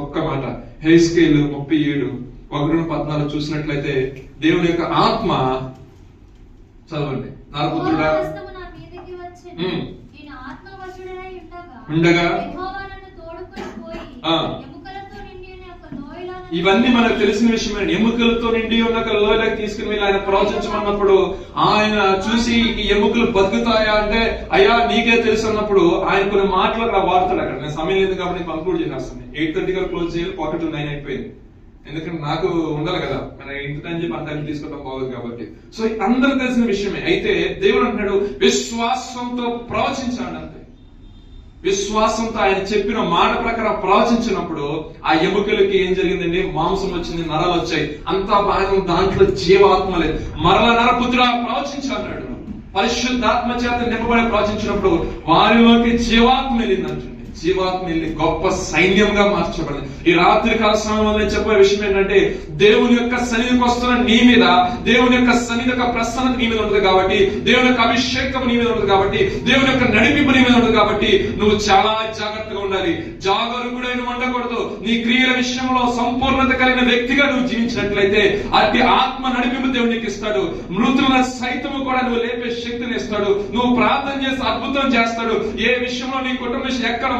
ఒక్క మాట, హెస్కేలు 37:1-14 చూసినట్లయితే దేవుని యొక్క ఆత్మ, చదవండి. నరపుత్రుడా ఉండగా ఇవన్నీ మనకు తెలిసిన విషయమే. ఎముకలతో నిండి ఉన్న లోయలోకి తీసుకుని వెళ్ళి ఆయన ప్రవచించమన్నప్పుడు ఆయన చూసి ఈ ఎముకలు బతుకుతాయా అంటే అయ్యా నీకే తెలుసు అన్నప్పుడు ఆయన కొన్ని మాటలు అక్కడ వాడతాడు. అక్కడ నేను సమయం లేదు కాబట్టి కంక్లూడ్ చేసేస్తాను. 8:30 క్లోజ్ చేయాలి, 9 అయిపోయింది. ఎందుకంటే నాకు ఉండాలి కదా, మన ఇంటి టైం చెప్పి అంత తీసుకోవడం బాగోదు కాబట్టి. సో అందరూ తెలిసిన విషయమే. అయితే దేవుడు అంటున్నాడు విశ్వాసంతో ప్రవచించాడు. అంతే, విశ్వాసంతో ఆయన చెప్పిన మాట ప్రకారం ప్రవచించినప్పుడు ఆ ఎముకలకి ఏం జరిగిందండి, మాంసం వచ్చింది, నరాలు వచ్చాయి, అంతా బాగా, దాంట్లో జీవాత్మ లేదు. మరల నరపుత్రుడా ప్రవచించాడు. పరిశుద్ధాత్మ చేత నింపబడి ప్రవచించినప్పుడు వారిలోకి జీవాత్మ వెళ్ళింది అంటుంది. జీవాత్మ వెళ్ళి గొప్ప సైన్యంగా మార్చబడింది. ఈ రాత్రి కాల సమయంలో చెప్పే విషయం ఏంటంటే, దేవుని యొక్క సన్నిధికి వస్తున్న నీ మీద, దేవుని యొక్క సన్నిధి యొక్క ప్రసన్నత నీ మీద ఉంటుంది కాబట్టి, దేవుని యొక్క అభిషేకం నీ మీద ఉంటుంది కాబట్టి, దేవుని యొక్క నడిపింపు నీ మీద ఉంటుంది కాబట్టి నువ్వు చాలా జాగ్రత్తగా ఉండాలి. జాగరూకుడైన ఉండకూడదు. నీ క్రియల విషయంలో సంపూర్ణత కలిగిన వ్యక్తిగా నువ్వు జీవించినట్లయితే అట్టి ఆత్మ నడిపింపు దేవుడు నీకు ఇస్తాడు. మృతుల సైతము కూడా నువ్వు లేపే శక్తిని ఇస్తాడు. నువ్వు ప్రార్థన చేసి అద్భుతం చేస్తాడు. ఏ విషయంలో నీ కుటుంబ విషయం ఎక్కడ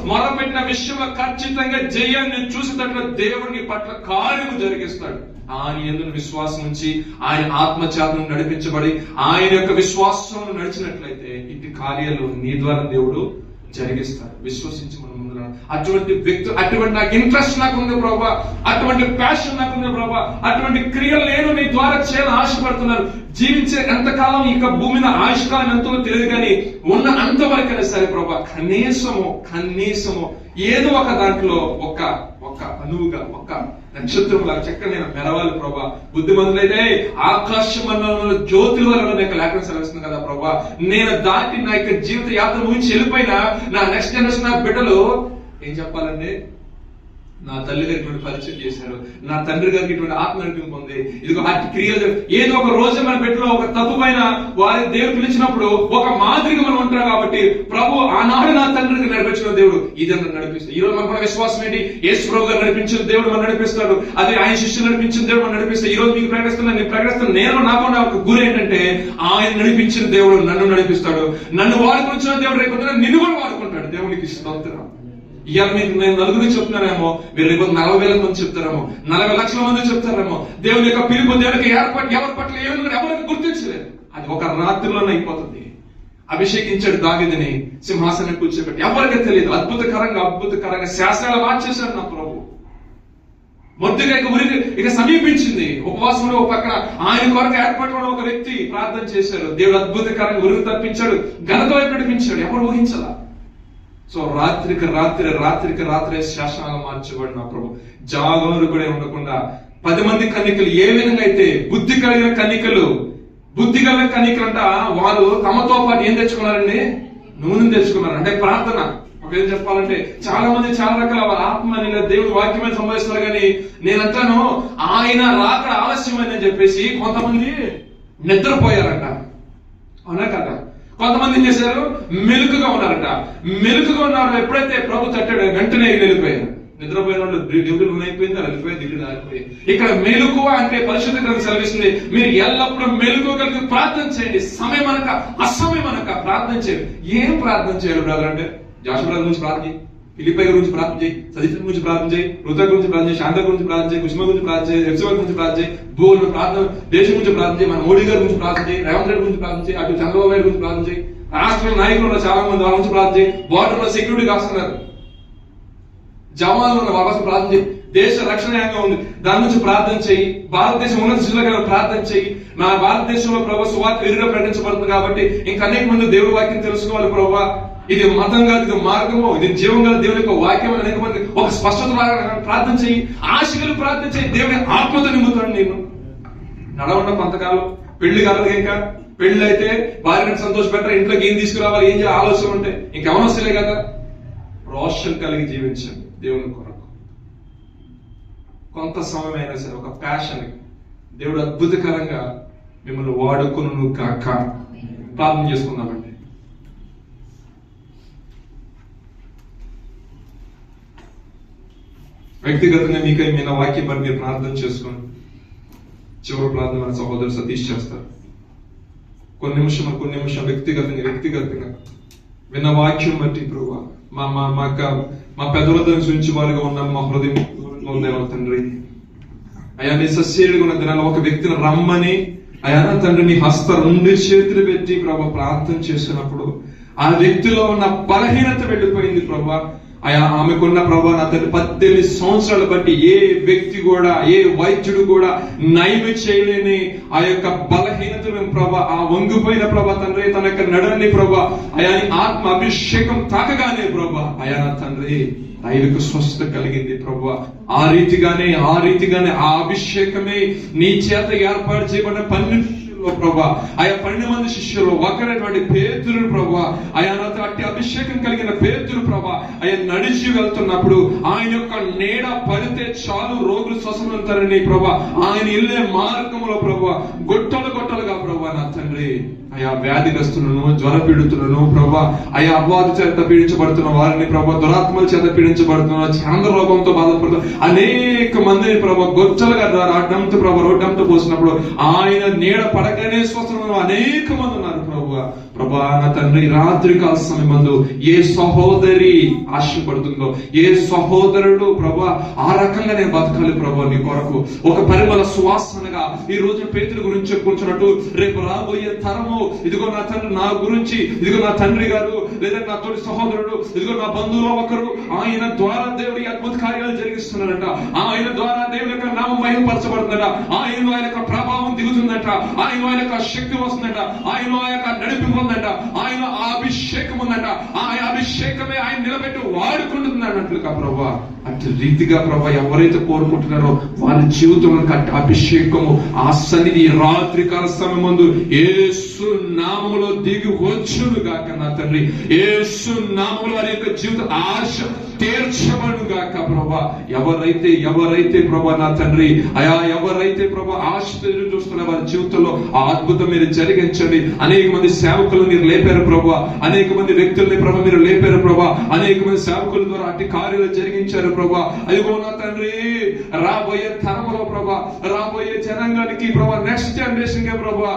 మొరపెట్టిన విషయంలో ఖచ్చితంగా జయాన్ని చూసేటట్లు దేవుడు నీ పట్ల కార్యము జరిగిస్తాడు. ఆయన యందు విశ్వాసం ఉంచి ఆయన ఆత్మచేతను నడిపించబడి ఆయన యొక్క విశ్వాసం నడిచినట్లయితే ఇటు కార్యాలు నీ ద్వారా దేవుడు జరిగిస్తాడు. విశ్వసించి మనం ముందు అటువంటి వ్యక్తులు, అటువంటి నాకు ఇంట్రెస్ట్ నాకుంది ప్రభా, అటువంటి ప్యాషన్ నాకుంది ప్రభా, అటువంటి క్రియలు నేను నీ ద్వారా చేయాలని ఆశపడుతున్నాను. జీవించే ఎంతకాలం ఇక భూమి మీద ఆయుష్కాలం ఎంతో తెలియదు కానీ ఉన్న అంతవరకైనా సరే ప్రభా, కనీసము ఏదో ఒక దాంట్లో ఒక అనువుగా ఒక నక్షత్రం లాగా చక్కగా నేను మెరవాలి ప్రభా. బుద్ధిమంతులైతే ఆకాశ మండలంలో జ్యోతి వల్ల లేఖనం సెలవిస్తుంది కదా ప్రభా. నేను దాటి నా యొక్క జీవిత యాత్ర ముగించి వెళ్ళిపోయినా నా నెక్స్ట్ జనరేషన్ నా బిడ్డలు ఏం చెప్పాలండి, నా తల్లి గారికి ఇటువంటి పరిచయం చేశారు, నా తండ్రి గారికి ఇటువంటి ఆత్మ నడిపింపు ఉంది, ఇదిగో అటు క్రియలు. ఏదో ఒక రోజు మన బిడ్డలో ఒక తప్పు పైన వారి దేవుడు పిలిచినప్పుడు ఒక మాదిరిగా మనం ఉంటారు కాబట్టి ప్రభు ఆనాడు నా తండ్రికి నడిపించిన దేవుడు ఇది నన్ను నడిపిస్తాడు. ఈ రోజు మనకున్న విశ్వాసం ఏంటి? యేసు ప్రభు గారు నడిపించిన దేవుడు మనం నడిపిస్తాడు, అది ఆయన శిష్యులు నడిపించిన దేవుడు మనం నడిపిస్తాడు. ఈ రోజు మీకు ప్రకటిస్తున్నాను నేను నాకున్న ఒక గురి ఏంటంటే ఆయన నడిపించిన దేవుడు నన్ను నడిపిస్తాడు. నన్ను వాడుకుంటున్న దేవుడు రేపు నిన్ను కూడా వాడుకుంటాడు. దేవునికి స్తోత్రం. ఇవాళ మీకు నేను నలుగురికి చెప్తున్నానేమో, మీరు రేపు 40,000 మంది చెప్తారేమో, 40 లక్షల మంది చెప్తారేమో. దేవుని యొక్క పిలుపు, దేవునికి ఏర్పాటు ఎవరి పట్ల ఏమన్నా ఎవరికి గుర్తించలేదు. అది ఒక రాత్రిలోనే అయిపోతుంది. అభిషేకించాడు దావీదుని, సింహాసనం కూర్చోబెట్టి, ఎవరికి తెలియదు. అద్భుతకరంగా శాసనాలు మార్చేశాడు నా ప్రభు. మొదటిగా ఇక సమీపించింది. ఉపవాసంలో ఒక పక్కన ఆయన కొరకు ఏర్పడిన ఒక వ్యక్తి ప్రార్థన చేశారు. దేవుడు అద్భుతకరంగా ఉరికి తప్పించాడు, ఘనత వైపు నడిపించాడు. ఎవరు ఊహించలా. సో రాత్రికి రాత్రి శాసనాలు మార్చబడిన ప్రభు జాగరూకుడే కూడా ఉండకుండా 10 మంది కన్యకలు ఏ విధంగా అయితే బుద్ధి కలిగిన కన్యకలు అంట వారు తమతో పాటు ఏం తెచ్చుకున్నారండి? నూనె తెచ్చుకున్నారు. అంటే ప్రార్థన. ఒకవేళ చెప్పాలంటే చాలా మంది చాలా రకాల ఆత్మ దేవుడు వాక్యమైన సంభవిస్తారు కానీ నేనంటాను ఆయన రాక ఆలస్యమైందని చెప్పేసి కొంతమంది నిద్రపోయారంట. అవునా కదా? కొంతమంది ఏం చేశారు? మెలుకుగా ఉన్నారట. మెలుకుగా ఎప్పుడైతే ప్రభు తట్టాడు వెంటనే వెళ్ళిపోయారు. నిద్రపోయిన వాళ్ళు దిగులు అయిపోయింది, వెళ్ళిపోయి దిగులు ఆగిపోయి. ఇక్కడ మెలుకువ అంటే పరిశుద్ధ గ్రంథం సెలవిస్తుంది, మీరు ఎల్లప్పుడూ మెలుకువ కలిగి ప్రార్థన చేయండి. సమయం అనక అసమయం అనక ప్రార్థన చేయండి. ఏం ప్రార్థన చేయాలి బ్రదర్ అంటే, జాషు బ్రదర్ గురించి ప్రార్థన చేయి, ఫిలిప్పై గురించి ప్రార్థన చేయి, సతీష్ గురించి ప్రార్థన చేయి, రుద్ర గురించి ప్రార్థన చేయి, శాంత గురించి ప్రార్థన చేయి, కుసుమ గురించి ప్రార్థన చేయి, ఎఫ్సివర్ గురించి ప్రార్థన చేయి, బోర్డు ప్రార్థన, దేశం గురించి ప్రార్థన చేయి, మన మోడీ గారి గురించి ప్రార్థన చేయి, రేవంత్ రెడ్డి గురించి ప్రార్థన చేయి, అటు చంద్రబాబు నాయుడు గురించి ప్రార్థన చేయి, రాష్ట్ర నాయకులు చాలా మంది వాళ్ళ గురించి ప్రార్థన చేయి, బార్డర్ లో సెక్యూరిటీ కాస్తున్నారు, జవాన్లు ఉన్న వాళ్ళ కోసం ప్రార్థన చేయి, దేశ రక్షణ యాంగం ఉంది దాని నుంచి ప్రార్థన చేయి, భారతదేశం ఉన్నత స్థితిలో ప్రార్థన చేయి. నా భారతదేశంలో ప్రభు సువార్త విరిగా ప్రకటించబడుతుంది కాబట్టి ఇంకా అనేక మంది దేవుడి వాక్యం తెలుసుకోవాలి ప్రభు. ఇది మతం కాదు, ఇది మార్గము, ఇది జీవం కాదు, దేవుని యొక్క వాక్యం. అనేక మంది ఒక స్పష్టత ప్రార్థన చేయి, ఆశలు ప్రార్థన చేయి. దేవుని ఆత్మతో నింపుతాడు నేను. నడవడం కొంతకాలం పెళ్లి కాలేదు, ఇంకా పెళ్లి అయితే భార్యను సంతోషపెట్టారు, ఇంట్లోకి ఏం తీసుకురావాలి, ఏం చేయాలి ఆలోచన ఉంటే ఇంకెవరు వస్తలే కదా. రోషం కలిగి జీవించండి దేవుని కొరకు. కొంత సమయం అయినా సరే ఒక ప్యాషన్, దేవుడు అద్భుతకరంగా మిమ్మల్ని వాడుకును కాక. ప్రార్థన చేసుకుందామండి. వ్యక్తిగతంగా మీకై మీ వాక్యం పని మీరు ప్రార్థన చేసుకోండి. చివరి ప్రార్థన మన సహోదరు సతీష్ చేస్తారు. కొన్ని నిమిషం వ్యక్తిగతంగా విన్న వాక్యం బట్టి ప్రభు మా పెద్దల నుంచి వారుగా ఉన్న మా హృదయం ఉందేమో తండ్రి. అయా నీ సస్యేడుగా ఉన్న దినాల్లో ఒక వ్యక్తిని రమ్మని అయా తండ్రి నీ హస్త 2 చేతులు పెట్టి ప్రభు ప్రార్థన చేసినప్పుడు ఆ వ్యక్తిలో ఉన్న బలహీనత వెళ్ళిపోయింది ప్రభు. అయా ఆమెకున్న ప్రభా నా తండ్రి 18 సంవత్సరాలు బట్టి ఏ వ్యక్తి కూడా, ఏ వైద్యుడు కూడా నయం చేయలేని ఆ యొక్క బలహీనతను ప్రభా, ఆ వంగిపోయిన ప్రభా తండ్రి తన యొక్క నడని ప్రభా అయా ఆత్మ అభిషేకం తాకగానే ప్రభా అయా నా తండ్రి దైవిక స్వస్థత కలిగింది ప్రభా. ఆ రీతిగానే ఆ అభిషేకమే నీ చేత ఏర్పాటు చేయబడిన 12 ప్రభా ఆయా 12 మంది శిష్యులు ఒకరైనటువంటి పేతురు ప్రభా ఆయన అట్టి అభిషేకం కలిగిన పేతురు ప్రభా ఆయన నడిచి వెళ్తున్నప్పుడు ఆయన యొక్క నీడ పడితే చాలు రోగులు స్వస్థమవుతారని ప్రభా ఆయన వెళ్ళే మార్గంలో ప్రభా గొట్టలుగా ప్రభా నా తండ్రి అయా వ్యాధిగ్రస్తులను, జ్వర పీడితులను ప్రభా అయా అపవాది చేత పీడించబడుతున్న వారిని ప్రభా, దురాత్మల చేత పీడించబడుతున్న, చంద్రలోకంతో బాధపడుతున్న అనేక మందిని ప్రభా గొచ్చలుగా రోడ్డంతో పోసినప్పుడు ఆయన నీడ పడకనే స్వస్థ అనేక మంది ఉన్నారు ప్రభు. ప్రభా నా తండ్రి రాత్రి కాల సమయమందు ఏ సహోదరి ఆశపడుతుందో, ఏ సహోదరుడు ప్రభా ఆ రకంగా నేను బతకాలి ప్రభా నీ కొరకు, ఒక పరిమళ సువాసనగా ఈ రోజు పేతురు గురించి చెప్పుకుంటున్నట్టు రేపు రాబోయే తరము ఇదిగో నా తండ్రి నా గురించి, ఇదిగో నా తండ్రి గారు లేదా నా తోటి సహోదరుడు, ఇదిగో నా బంధువులో ఒకరు, ఆయన ద్వారా దేవుడి అద్భుత కార్యాలు జరిగిస్తున్నారంట, ఆయన ద్వారా దేవుని యొక్క నామం మహిమపరచబడుతుందట, ఆయన యొక్క ప్రభావం దిగుతుందట, ఆయన యొక్క శక్తి వస్తుందట, ఆయన యొక్క నడిపి ఉందంట, ఆయన అభిషేకం ఉందంట, ఆ అభిషేకమే ఆయన నిలబెట్టి వాడుకుంటుంది అన్నట్లుగా ప్రభా అటు రీతిగా ప్రభా ఎవరైతే కోరుకుంటున్నారో వారి జీవితంలో కట్టి అభిషేకము ఆ సన్నిధి రాత్రి కాల సమయమందు యేసు నామములో దిగి వచ్చును గాక నా తండ్రి, యేసు నామములో వారి యొక్క జీవిత ఆశ తీర్చబడును గాక ప్రభా. ఎవరైతే ప్రభా నా తండ్రి ఎవరైతే ప్రభా ఆశ చూస్తున్న వారి జీవితంలో ఆ అద్భుతం మీరు జరిగించండి. అనేక మంది సేవకులు మీరు లేపారు ప్రభా, అనేక మంది వ్యక్తుల్ని ప్రభా మీరు లేపారు ప్రభా, అనేక మంది సేవకుల ద్వారా అట్టి కార్యాలు జరిగించారు ప్రభా. అదిగో నా తండ్రి రాబోయే తరములో ప్రభా, రాబోయే జనాంగానికి ప్రభా, నెక్స్ట్ జనరేషన్ కే ప్రభా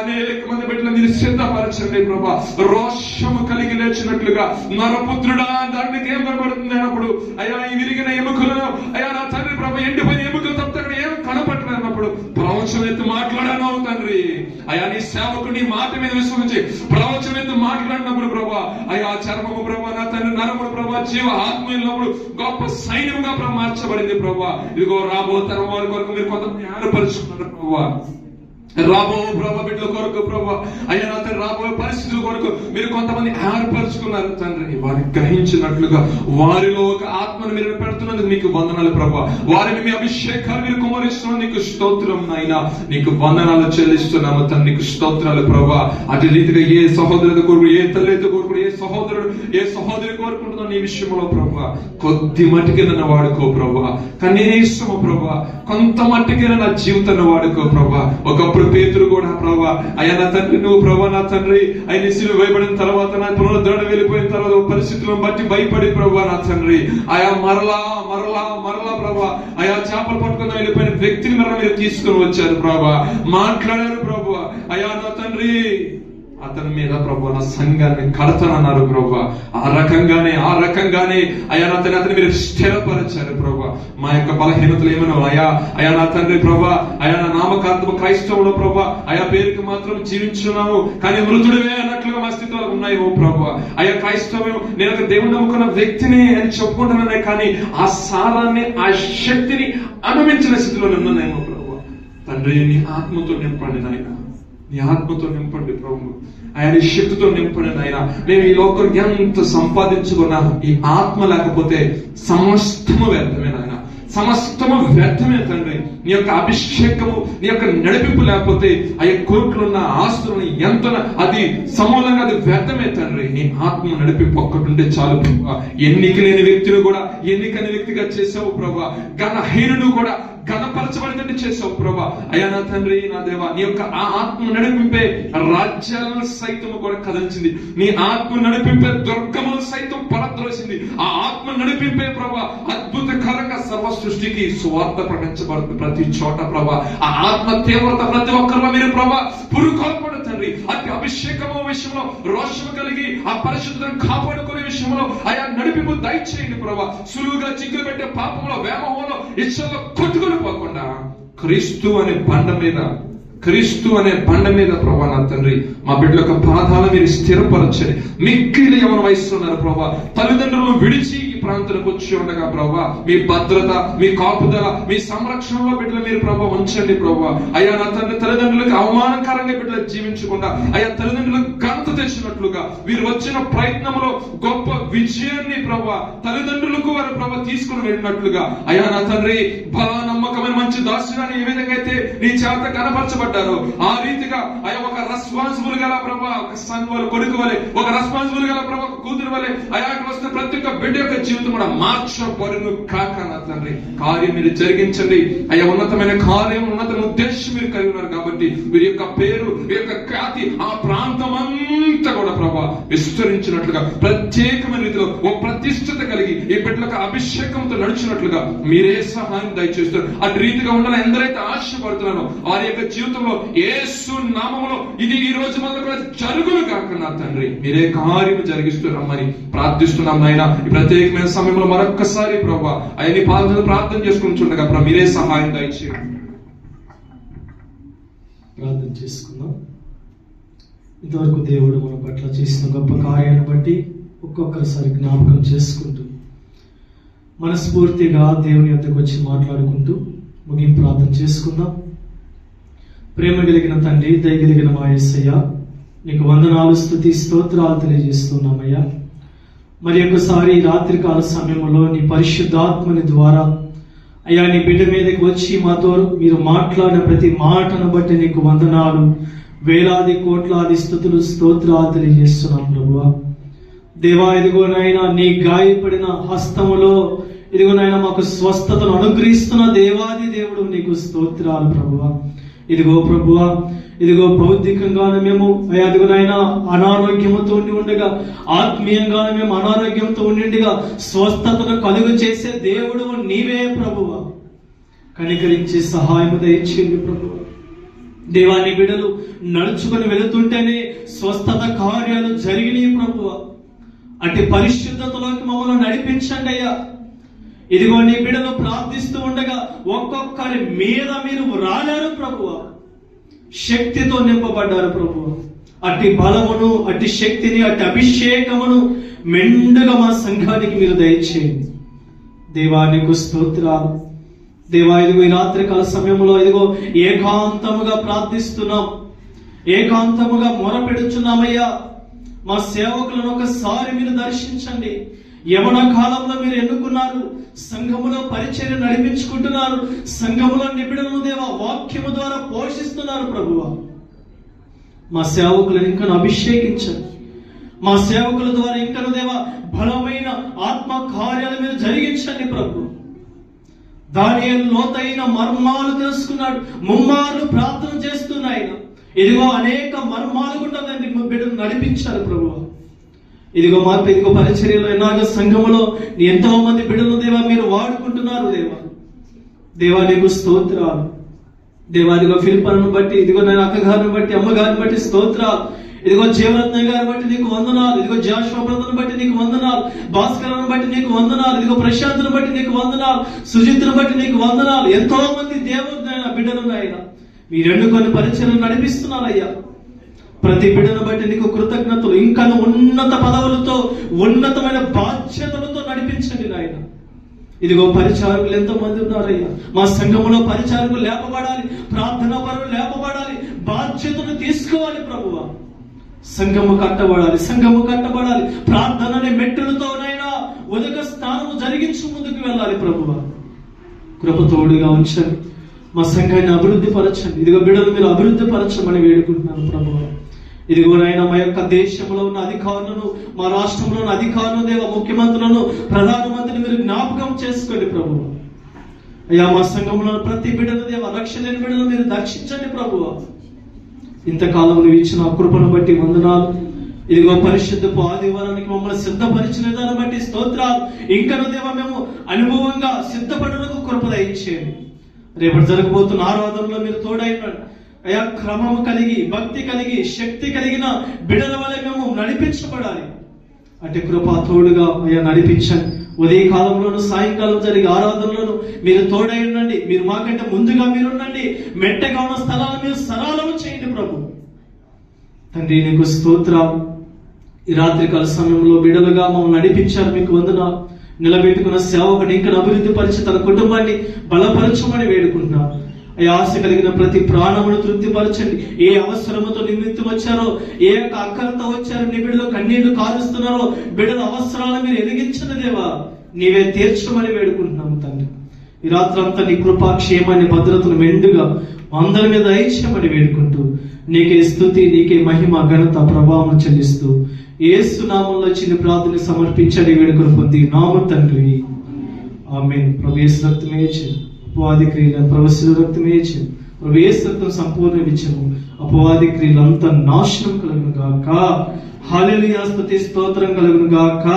అనేక మంది బిడ్డలు మీరు సిద్ధపరచండి ప్రభా. రోషము కలిగి లేచినట్లుగా నరపుత్రుడా దానికి ఏం కనబడుతుంది అన్నప్పుడు ఈ విరిగిన ఎముకలను నా తండ్రి ప్రభా ఎండిపోయిన ఎముకలు తప్ప ఏం కనపట్టినప్పుడు ప్రవచనం ఎత్తు మాట్లాడాను తండ్రి నీ సేవకుని మాట మీద విశ్వసించి ప్రవచనం ఎత్తు మాట్లాడినప్పుడు ప్రభా చర్మము ప్రభా నా తండ్రి నరముడు ప్రభా జీవ ఆత్మీయులప్పుడు గొప్ప సైన్యంగా మార్చబడింది ప్రభా. ఇదిగో రాబో తరం వారి కొరకు మీరు కొంతమంది ఏర్పరుచుకున్నారు ప్రభా, రాబో ప్రభా బిడ్డల కొరకు ప్రభా నా తండ్రి రాబోయే పరిస్థితుల కొరకు మీరు కొంతమంది ఏర్పరచుకున్నారు తండ్రి. వారిని గ్రహించినట్లుగా వారిలో ఒక ఆత్మను మీరు పెడుతున్నందుకు నీకు వందనాలు ప్రభా. వారిని మీ అభిషేకాలు మీరు కుమరిస్తున్నాం, నీకు స్తోత్రం నాయనా, నీకు వందనాలు చెల్లిస్తున్నాము తండ్రి, నీకు స్తోత్రాలు ప్రభా. అటు రీతిగా ఏ సహోదరుడు కోరుకు, ఏ తల్లితో కోరుకు, ఏ సహోదరుడు ఏ సహోదరి కోరుకుంటుందో నీ విషయంలో ప్రభా కొద్ది మట్టికి నన్ను వాడుకో ప్రభా, కనీసము ప్రభా కొంత మట్టికి నా జీవితాన్ని వాడుకో ప్రభా. ఒకప్పుడు పేతురు కూడా ప్రభా నా తండ్రి నువ్వు ప్రభా నా తండ్రి ఆయన సిలువ వేయబడిన తర్వాత నా పునరుద్ధరణ వెళ్ళిపోయిన తర్వాత పరిస్థితులను బట్టి భయపడి ప్రభా నా తండ్రి మరలా ప్రభా చేపలు పట్టుకుని వెళ్ళిపోయిన వ్యక్తిని మరలా మీరు తీసుకుని వచ్చారు ప్రభా, మాట్లాడారు ప్రభా నా తండ్రి అతని మీద ప్రభు నా సంఘాన్ని కడతానన్నారు ప్రభు. ఆ రకంగానే అతని మీరు స్థిరపరిచారు ప్రభు. మా యొక్క బలహీనతలు ఏమైనా నా తండ్రి ప్రభు నా నామకార్థము క్రైస్తవులు ప్రభు పేరుకి మాత్రం జీవించున్నాము కానీ మృతుడివే అన్నట్లుగా మా స్థితిలో ఉన్నాయి ఓ ప్రభు. క్రైస్తవం నేను ఒక దేవుని నమ్ముకున్న వ్యక్తిని అని చెప్పుకుంటున్నానే కానీ ఆ సారాన్ని ఆ శక్తిని అనుభవించిన స్థితిలో ఉన్నానేమో ప్రభు. తండ్రి నీ ఆత్మతో నింపండి నాయన, నీ ఆత్మతో నింపండి ప్రభు, ఆయన శక్తితో నింపండి ఆయన. మేము ఈ లోకం ఎంత సంపాదించుకున్నా ఈ ఆత్మ లేకపోతే సమస్తము వ్యర్థమే నాయన, సమస్తము వ్యర్థమే తండ్రి. నీ యొక్క అభిషేకము నీ యొక్క నడిపింపు లేకపోతే ఆ కోట్లున్న ఆస్తులను ఎంత అది సమూలంగా అది వ్యర్థమే తండ్రి. నీ ఆత్మ నడిపింపు ఒక్కటి ఉంటే చాలు ప్రభా. ఎన్నిక లేని వ్యక్తిని కూడా ఎన్నికని వ్యక్తిగా చేసావు ప్రభా, ఘనహీనుడు కూడా ఘనపరచబడినట్టు చేసావు ప్రభా. నా తండ్రి నా దేవా నీ యొక్క ఆ ఆత్మ నడిపింపే రాజ్యాలను సైతం కూడా కదిలించింది, నీ ఆత్మ నడిపింపే దుర్గములు సైతం పరద్రోసింది, ఆ ఆత్మ నడిపింపే ప్రభా అద్భుతకరంగా సర్వ సృష్టికి సువార్త ప్రకటించబడుతుంది ప్రతి చోట ప్రభా. ఆ ఆత్మ తీవ్రత ప్రతి ఒక్కరిలో మీరు ప్రభా పురుకొల్పడు తండ్రి. అతి అభిషేకము విషయంలో రోషము కలిగి ఆ పరిశుద్ధులను కాపాడుకునే విషయంలో నడిపింపు దయచేయండి ప్రభా. సులువుగా చిక్కులు పెట్టే పాపంలో వ్యామోహంలో ఇచ్చలో కొట్టుకుని పోకుండా క్రీస్తు అనే బండ మీద ప్రభా నా తండ్రి మా బిడ్డల యొక్క పాదాలను మీరు స్థిరపరచండి. మిక్కిలి యవన వయసులో ఉన్నారు ప్రభా, తల్లిదండ్రులను విడిచి ఈ ప్రాంతానికి వచ్చి ఉండగా ప్రభా మీ భద్రత మీ కాపుదల మీ సంరక్షణలో బిడ్డలు మీరు ప్రభా ఉంచండి ప్రభా. నా తండ్రి తల్లిదండ్రులకు అవమానకరంగా బిడ్డలు జీవించకుండా తల్లిదండ్రులకు ఘనత తెచ్చినట్లుగా వీరు వచ్చిన ప్రయత్నంలో గొప్ప విజయాన్ని ప్రభా తల్లిదండ్రులకు వారు ప్రభా తీసుకుని వెళ్ళినట్లుగా నా తండ్రి బలా నమ్మకమైన మంచి దాసుని ఏ విధంగా అయితే నీ చేత కనపరచబడ్డారో ఆ రీతిగా ఒక రెస్పాన్సిబుల్ గల ప్రభా ఒక సన్ వలె కొడుకు వలె, ఒక రెస్పాన్సిబుల్ గల ప్రభా కూతురు వలె వస్తున్న ప్రతి ఒక్క బిడ్డ యొక్క జీవితం కూడా మార్చబడును కాక నా తండ్రి. కార్యం మీరు జరిగించండి అయ్యా. ఉన్నతమైన కార్యం, ఉన్నతమైన ఉద్దేశం మీరు కలిగి ఉన్నారు కాబట్టి వీరి యొక్క పేరు, వీరి యొక్క ఖ్యాతి ఆ ప్రాంతం అంతా కూడా ప్రభా విస్తరించినట్లుగా, ప్రత్యేకమైన రీతిలో ఓ ప్రతిష్టత కలిగి ఈ బిడ్డలకు అభిషేకంతో నడిచినట్లుగా మీరే సహాయం దయచేస్తారు. అటు రీతిగా ఉండాలని ఎందరైతే ఆశపడుతున్నారో వారి యొక్క జీవితంలో యేసు నామములో ఇది ఈ రోజు మొదలు కూడా జరుగును కాక నా తండ్రి. మీరే కార్యం జరిగిస్తున్నామని ప్రార్థిస్తున్నాం నాయన. ఈ ప్రత్యేకమైన సమయంలో మరొక్కసారి ప్రభా ఆయన్ని ప్రార్థన చేసుకుని చూడగా ప్రభా మీరే సహాయం దయచేయండి. ప్రార్థన చేసుకుందాం. ఇంతవరకు దేవుడు మన పట్ల చేసిన గొప్ప కార్యాన్ని బట్టి ఒక్కొక్కసారి జ్ఞాపకం చేసుకుంటూ మనస్ఫూర్తిగా దేవుని యొద్దకు వచ్చి మాట్లాడుకుంటూ ముగింపు ప్రార్థన చేసుకుందాం. ప్రేమ కలిగిన తండ్రి, దయ కలిగిన మా యేసయ్య, నీకు వందనాలు, స్తుతి, స్తోత్రాలు తెలియజేస్తున్నామయ్యా. మరి ఒకసారి రాత్రికాల సమయంలో నీ పరిశుద్ధాత్మని ద్వారా అయ్యా నీ బిడ్డ మీదకి వచ్చి మాతో మీరు మాట్లాడిన ప్రతి మాటను బట్టి నీకు వందనాలు, వేలాది కోట్లాది స్తుతులు, స్తోత్రాలు తెలియజేస్తున్నాం ప్రభువా. దేవా, ఇదిగోనైనా నీ గాయపడిన హస్తములో ఇదిగోనైనా మాకు స్వస్థతను అనుగ్రహిస్తున్న దేవాది దేవుడు నీకు స్తోత్రాలు ప్రభువా. ఇదిగో ప్రభువా, ఇదిగో భౌతికంగానే మేము అదిగోనైనా అనారోగ్యముతో ఉండగా, ఆత్మీయంగానే మేము అనారోగ్యంతో ఉండిండిగా స్వస్థతను కలుగు చేసే దేవుడు నీవే ప్రభువా. కనికరించి సహాయము దయచేయండి ప్రభువా. దేవాని బిడ్డలు నడుచుకొని వెళుతుంటేనే స్వస్థత కార్యాలు జరిగినాయి ప్రభువా. అట్టి పరిశుద్ధతలోకి మమ్మల్ని నడిపించండి అయ్యా. ఇదిగో నీ బిడ్డలు ప్రార్థిస్తూ ఉండగా ఒక్కొక్కరి మీద మీరు రాలేరు ప్రభువా. శక్తితో నింపబడ్డారు ప్రభువా. అట్టి బలమును, అట్టి శక్తిని, అట్టి అభిషేకమును మెండుగా మా సంఘానికి మీరు దయచేయండి. దేవా నీకు స్తోత్రాలు. దేవా, ఇదిగో ఈ రాత్రికాల సమయంలో ఇదిగో ఏకాంతముగా ప్రార్థిస్తున్నాం, ఏకాంతముగా మొరపెడుచున్నామయ్యా. మా సేవకులను ఒకసారి మీరు దర్శించండి. యవన కాలంలో మీరు ఎన్నుకున్నారు, సంఘములో పరిచర్య నడిపించుకుంటున్నారు, సంఘములో నిబిడలను దేవా వాక్యము ద్వారా పోషిస్తున్నారు ప్రభువా. మా సేవకులను ఇంకా అభిషేకించండి. మా సేవకుల ద్వారా ఇంకా దేవా బలమైన ఆత్మ కార్యాలు మీరు జరిగించండి ప్రభు. దానియేలు లోతైన మర్మాలు తెలుసుకున్నాడు, ముమ్మార్లు ప్రార్థన చేస్తున్నాయి. ఇదిగో అనేక మర్మాలు కూడా బిడ్డను నడిపించారు ప్రభువా. ఇదిగో మార్పు, ఇదిగో పరిచర్యలో ఎలాగ సంఘములో ఎంతో మంది బిడ్డలు దేవా మీరు వాడుకుంటున్నారు దేవా. దేవా నీకు స్తోత్రాలు. దేవా ఇదిగో ఫిలిప్పను బట్టి, ఇదిగో నేను అక్కగారిని బట్టి, అమ్మగారిని బట్టి స్తోత్రాలు. ఇదిగో జీవరత్న గారిని బట్టి నీకు వందనాలు. ఇదిగో జాషువా బ్రదర్ని బట్టి నీకు వందనాలు. భాస్కర్ను బట్టి నీకు వందనాలు. ఇదిగో ప్రశాంత్ను బట్టి నీకు వందనాలు. సుజిత్ను బట్టి నీకు వందనాలు. ఎంతో మంది దేవుడు బిడ్డలు ఆయన మీరు ఎన్నుకొని పరిచర్యలు నడిపిస్తున్నారయ్యా. ప్రతి బిడ్డను బట్టి నీకు కృతజ్ఞతలు. ఇంకా ఉన్నత పదవులతో, ఉన్నతమైన బాధ్యతలతో నడిపించండి నాయన. ఇదిగో పరిచారకులు ఎంతో మంది ఉన్నారయ్యా. మా సంఘములో పరిచారకులు లేపబడాలి, ప్రార్థనా పరులు లేపబడాలి, బాధ్యతను తీసుకోవాలి ప్రభువా. సంఘము కట్టబడాలి, సంఘము కట్టబడాలి. ప్రార్థన అనే మెట్టులతోనైనా ఉదక స్నానము జరిగించు ముందుకు వెళ్ళాలి ప్రభువా. కృపతోడుగా ఉంచండి. మా సంఘాన్ని అభివృద్ధి పరచండి. ఇదిగో బిడ్డలు మీరు అభివృద్ధి పరచమని వేడుకుంటున్నాను ప్రభువా. ఇదిగోనైనా మా యొక్క దేశంలో ఉన్న అధికారులను, మా రాష్ట్రంలో ఉన్న అధికారులను దేవ, ముఖ్యమంత్రులను, ప్రధానమంత్రిని మీరు జ్ఞాపకం చేసుకోండి ప్రభు. అయ్యా మా సంఘంలో ప్రతి బిడ్డను దేవ, రక్షణ లేని బిడ్డను మీరు దర్శించండి ప్రభువా. ఇంతకాలం నువ్వు ఇచ్చిన కృపను బట్టి వందనాలు. ఇదిగో పరిశుద్ధపు ఆదివారానికి మమ్మల్ని సిద్ధపరిచిన దాన్ని బట్టి స్తోత్రాలు. ఇంకను దేవ మేము అనుభవంగా సిద్ధపడడానికి కృప దయచేయండి. రేపటి జరగబోతున్న ఆరాధనలో మీరు తోడైనాడు అయ్యా. క్రమము కలిగి, భక్తి కలిగి, శక్తి కలిగిన బిడ్డల వల్ల మేము నడిపించబడాలి. అంటే కృప తోడుగా అయ్యా నడిపించండి. ఉదయ కాలంలోను, సాయంకాలం జరిగే ఆరాధనలోను మీరు తోడై ఉండండి. మీరు మాకంటే ముందుగా మీరు ఉండండి. మెట్టగా ఉన్న స్థలాలను మీరు సరళము చేయండి ప్రభు. తండ్రి నీకు స్తోత్రాలు. ఈ రాత్రికాల సమయంలో బిడ్డలుగా మమ్మల్ని నడిపించారు, మీకు వందనాలు. నిలబెట్టుకున్న సేవకుడు ఇంకా అభివృద్ధి పరిచి తన కుటుంబాన్ని బలపరచమని వేడుకుంటున్నాను. ఆశ కలిగిన ప్రతి ప్రాణమును తృప్తిపరచండి. ఏ అవసరముతో నిమిత్తం వచ్చారో, ఏ యొక్క అక్కరతో వచ్చారో, నీ బిడ్డలో కన్నీళ్లు కారుస్తున్నారో, బిడ్డల అవసరాలను మీరు ఎదిగించండి దేవా. నీవే తీర్చమని వేడుకుంటున్నాము తండ్రి. ఈ రాత్రంతా నీ కృపాక్షేమాన్ని, భద్రతను మెండుగా అందరి మీద దయచేయమని వేడుకుంటూ నీకే స్తుతి, నీకే మహిమ, ఘనత, ప్రభావం చెల్లిస్తూ యేసు నామంలో చిన్న ప్రార్థన సమర్పించడి వేడుకను పొంది నామ తండ్రి ఆమేన్. ప్రభు యేసు రక్తమే ఇచ్చాను, అపవాది క్రియల ప్రవశుల రక్తమే ఇచ్చాను, ప్రభు యేసు రక్తం సంపూర్ణ విచ్చము, అపవాది క్రియలంతా నాశనం కలుగును గాక. హల్లెలూయా, స్తుతి స్తోత్రం కలుగును గాక.